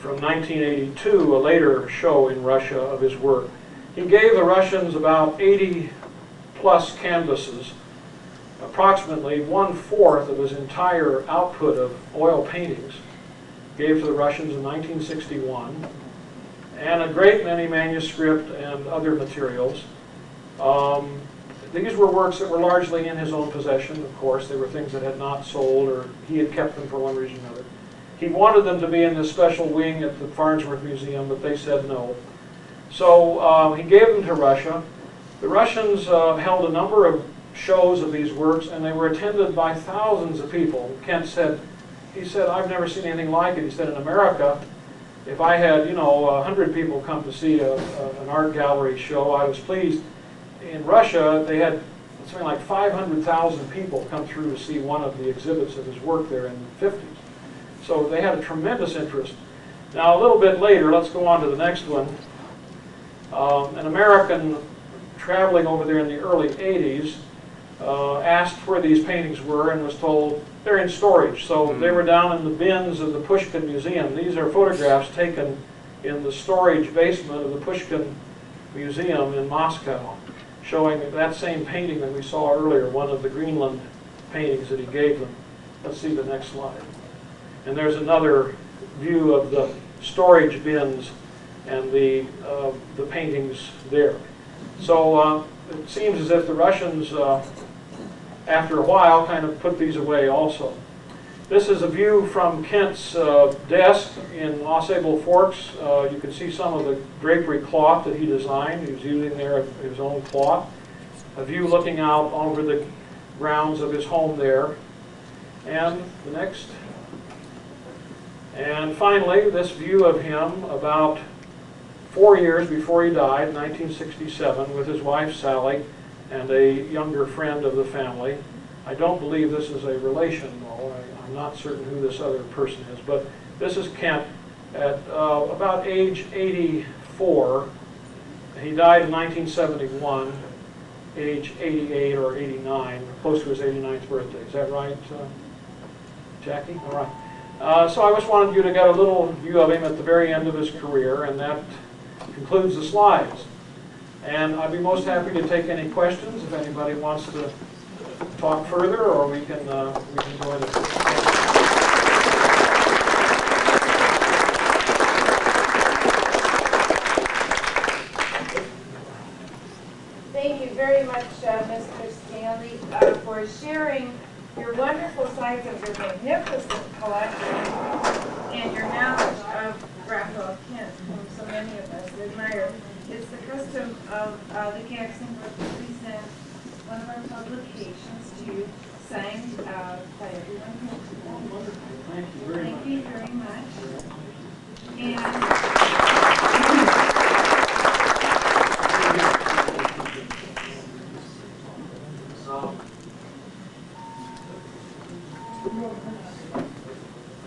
from 1982, a later show in Russia of his work. He gave the Russians about 80 plus canvases, approximately 1/4 of his entire output of oil paintings, gave to the Russians in 1961, and a great many manuscript and other materials. these were works that were largely in his own possession, of course. They were things that had not sold, or he had kept them for one reason or another. He wanted them to be in this special wing at the Farnsworth Museum, but they said no. So he gave them to Russia. The Russians held a number of shows of these works, and they were attended by thousands of people. Kent said, he said, I've never seen anything like it. He said, in America, if I had, 100 people come to see an art gallery show, I was pleased. In Russia, they had something like 500,000 people come through to see one of the exhibits of his work there in the 50s. So they had a tremendous interest. Now, a little bit later, let's go on to the next one. An American traveling over there in the early 80s asked where these paintings were and was told they're in storage. So they were down in the bins of the Pushkin Museum. These are photographs taken in the storage basement of the Pushkin Museum in Moscow, showing that same painting that we saw earlier, one of the Greenland paintings that he gave them. Let's see the next slide. And there's another view of the storage bins and the paintings there. So it seems as if the Russians, after a while, kind of put these away also. This is a view from Kent's desk in Ausable Forks. You can see some of the drapery cloth that he designed. He was using there his own cloth. A view looking out over the grounds of his home there. And the next. And finally, this view of him about 4 years before he died, 1967, with his wife Sally and a younger friend of the family. I don't believe this is a relation, though. I'm not certain who this other person is, but this is Kent at about age 84. He died in 1971, age 88 or 89, close to his 89th birthday. Is that right, Jackie? All right. So I just wanted you to get a little view of him at the very end of his career, and that concludes the slides. And I'd be most happy to take any questions if anybody wants to talk further, or we can go into. Thank you very much, Mr. Stanley, for sharing your wonderful sights of your magnificent collection and your knowledge of Raphael Kent, whom so many of us admire. It's the custom of the Caxton Group to present one of our publications to you, signed by everyone here today. Thank you very much.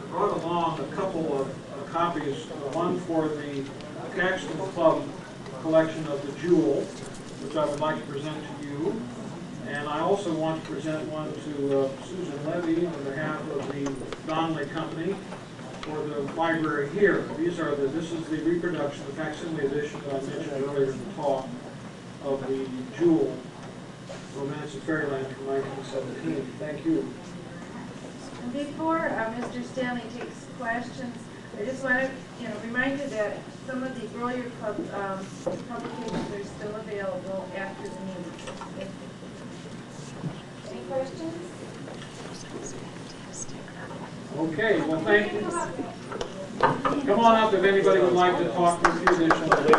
I brought along a couple of copies, one for the Caxton Club collection of the Jewel, which I would like to present to you. And I also want to present one to Susan Levy on behalf of the Stanley Company for the library here. This is the reproduction, the facsimile edition that I mentioned earlier in the talk of the Jewel, Romance of Fairyland from 1917. Thank you. Before Mr. Stanley takes questions, I just want to remind you that some of the earlier publications are still available after the meeting. Any questions? Okay, well, thank you. Come on up if anybody would like to talk with you additionally.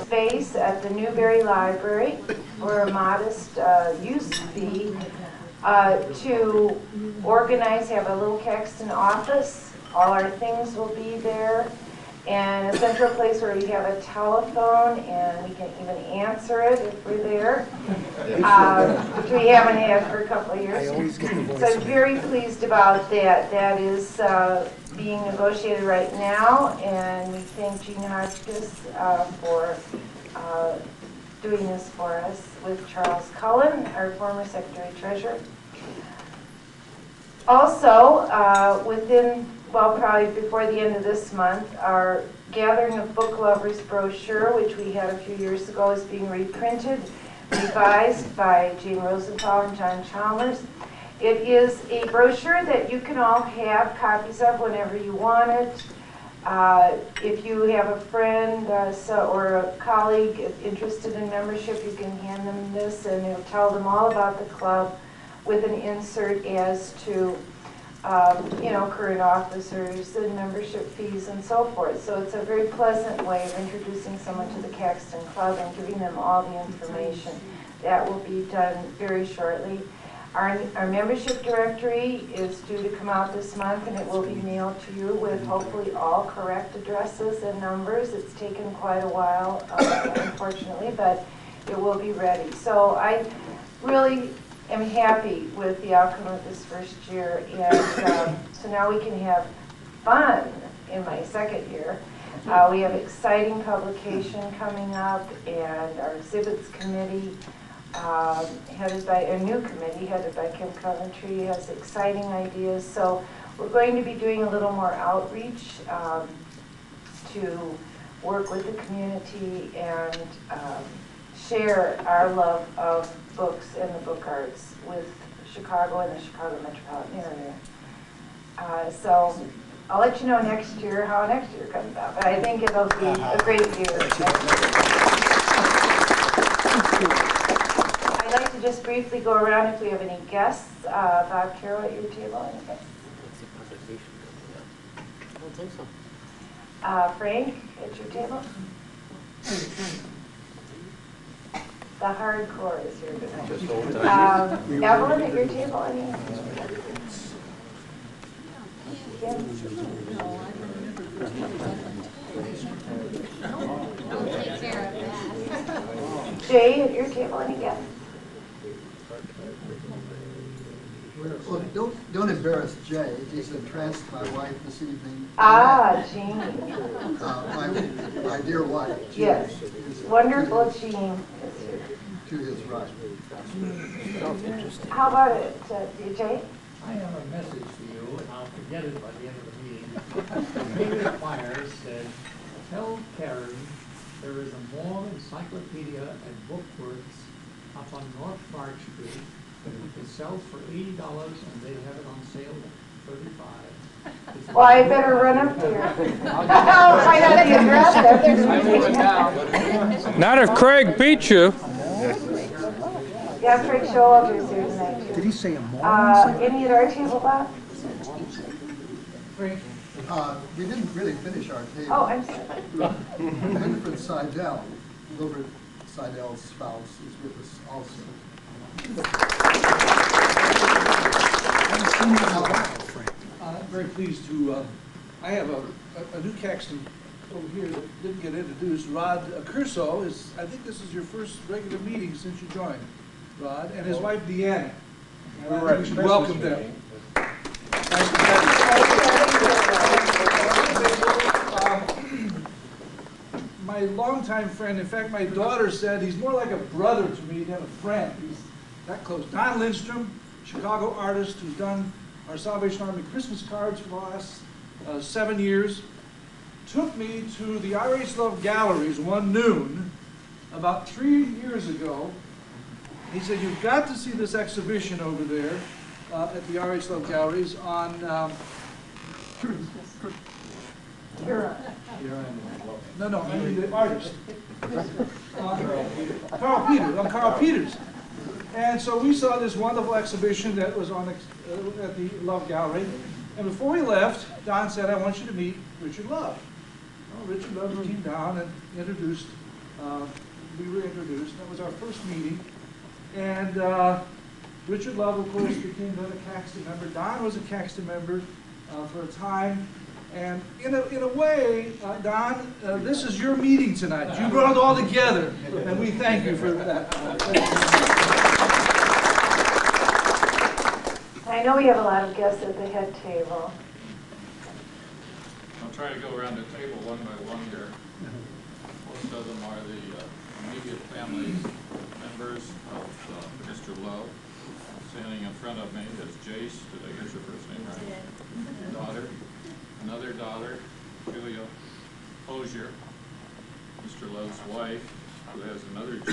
Space at the Newberry Library for a modest use fee to organize, have a little Caxton office. All our things will be there, and a central place where we have a telephone and we can even answer it if we're there, which we haven't had for a couple of years. So I'm very pleased about that. That is being negotiated right now, and we thank Gene Hotchkiss for doing this for us with Charles Cullen, our former Secretary-Treasurer. Also, probably before the end of this month, our Gathering of Book Lovers brochure, which we had a few years ago, is being reprinted, revised by Jane Rosenthal and John Chalmers. It is a brochure that you can all have copies of whenever you want it. If you have a friend or a colleague interested in membership, you can hand them this and it'll tell them all about the club with an insert as to current officers and membership fees and so forth. So it's a very pleasant way of introducing someone to the Caxton Club and giving them all the information. That will be done very shortly. Our membership directory is due to come out this month, and it will be mailed to you with hopefully all correct addresses and numbers. It's taken quite a while, unfortunately, but it will be ready. So I really am happy with the outcome of this first year, and so now we can have fun in my second year. We have exciting publication coming up, and our exhibits committee, headed by a new committee headed by Kim Coventry, has exciting ideas. So we're going to be doing a little more outreach to work with the community and share our love of books and the book arts with Chicago and the Chicago metropolitan area. So I'll let you know next year how next year comes out, but I think it'll be a great year next year. I'd like to just briefly go around if we have any guests. Bob Carroll at your table, any guests? I don't think so. Frank at your table? The hardcore is here tonight. Evelyn at your table, any? Jay at your table, any guests? Well, don't embarrass Jay. He's entranced my wife this evening. Jean. My dear wife. Jean, Yes. Wonderful Jean is here. To his right. How about it, Jay? I have a message for you, and I'll forget it by the end of the meeting. David Myers said, tell Karen there is a mall encyclopedia and bookworks up on North Park Street that we can sell for $80 and they have it on sale at $35. Well, I better run up there. I'll find out the address. Not if Craig beats you. Yeah, Frank Showalter's here tonight, too. Did he say a mall? Any at our table, Bob? We didn't really finish our table. Oh, I'm sorry. Winifred Seidel, Wilbert Seidel's spouse, is with us also. I'm very pleased to, I have a new Caxton over here that didn't get introduced. Rod Curso is, I think this is your first regular meeting since you joined, Rod, and his wife Deanna. We should welcome them. Nice to have you. My longtime friend, in fact, my daughter said he's more like a brother to me than a friend. He's that close. Don Lindstrom, Chicago artist who's done our Salvation Army Christmas cards for the last 7 years, took me to the RH Love Galleries one noon about 3 years ago. He said, you've got to see this exhibition over there at the RH Love Galleries on No, I mean the artist. Carl Peters. I'm Carl Peters. And so we saw this wonderful exhibition that was on at the Love Gallery. And before we left, Don said, I want you to meet Richard Love. Well, Richard Love came down and introduced, we were introduced. That was our first meeting. And Richard Love, of course, became then a Caxton member. Don was a Caxton member for a time. And in a way, Don, this is your meeting tonight. You brought it all together, and we thank you for that. I know we have a lot of guests at the head table. I'll try to go around the table one by one here. Most of them are the immediate family members of Mr. Love. Standing in front of me is Jace. Did I get your first name right? Daughter. Another daughter, Julia Hosier, Mr. Love's wife, who has another J,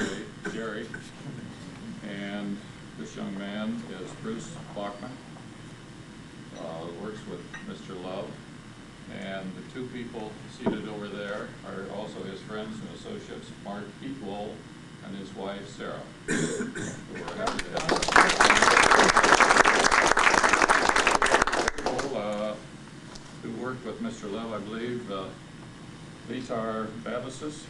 Jerry, and the this young man is Bruce Bachman, works with Mr. Love. And the two people seated over there are also his friends and associates, Mark Heatwole and his wife, Sarah. We're happy to have people who worked with Mr. Love, I believe, Vitar Babasis.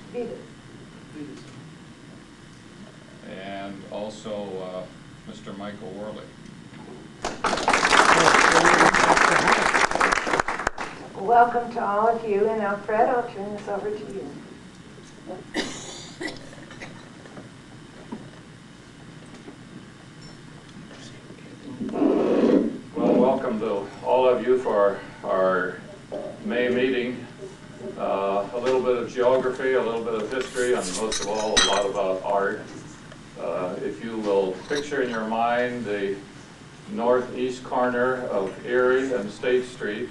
And also Mr. Michael Worley. Welcome to all of you, and now Fred, I'll turn this over to you. Well, welcome to all of you for our May meeting. A little bit of geography, a little bit of history, and most of all, a lot about art. If you will picture in your mind the northeast corner of Erie and State Street,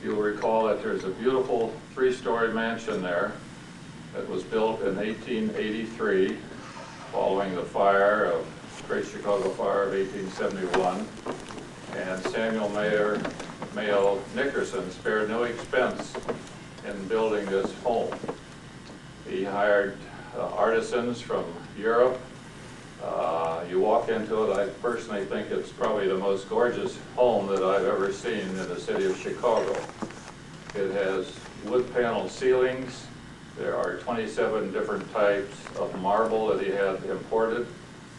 you'll recall that there's a beautiful three-story mansion there that was built in 1883 following the fire of Great Chicago Fire of 1871. And Samuel Mayo Nickerson spared no expense in building this home. He hired artisans from Europe. You walk into it, I personally think it's probably the most gorgeous home that I've ever seen in the city of Chicago. It has wood panel ceilings. There are 27 different types of marble that he had imported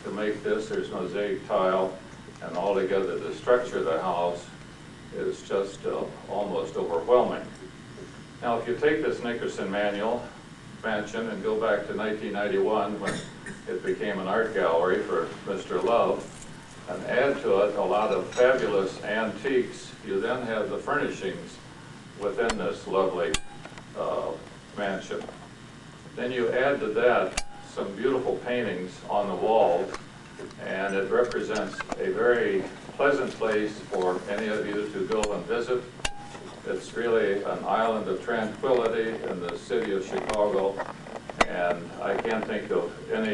to make this. There's mosaic tile, and altogether the structure of the house is just almost overwhelming. Now, if you take this Nickerson mansion and go back to 1991 when it became an art gallery for Mr. Love, and add to it a lot of fabulous antiques, you then have the furnishings within this lovely mansion. Then you add to that some beautiful paintings on the walls, and it represents a very pleasant place for any of you to go and visit. It's really an island of tranquility in the city of Chicago, and I can't think of any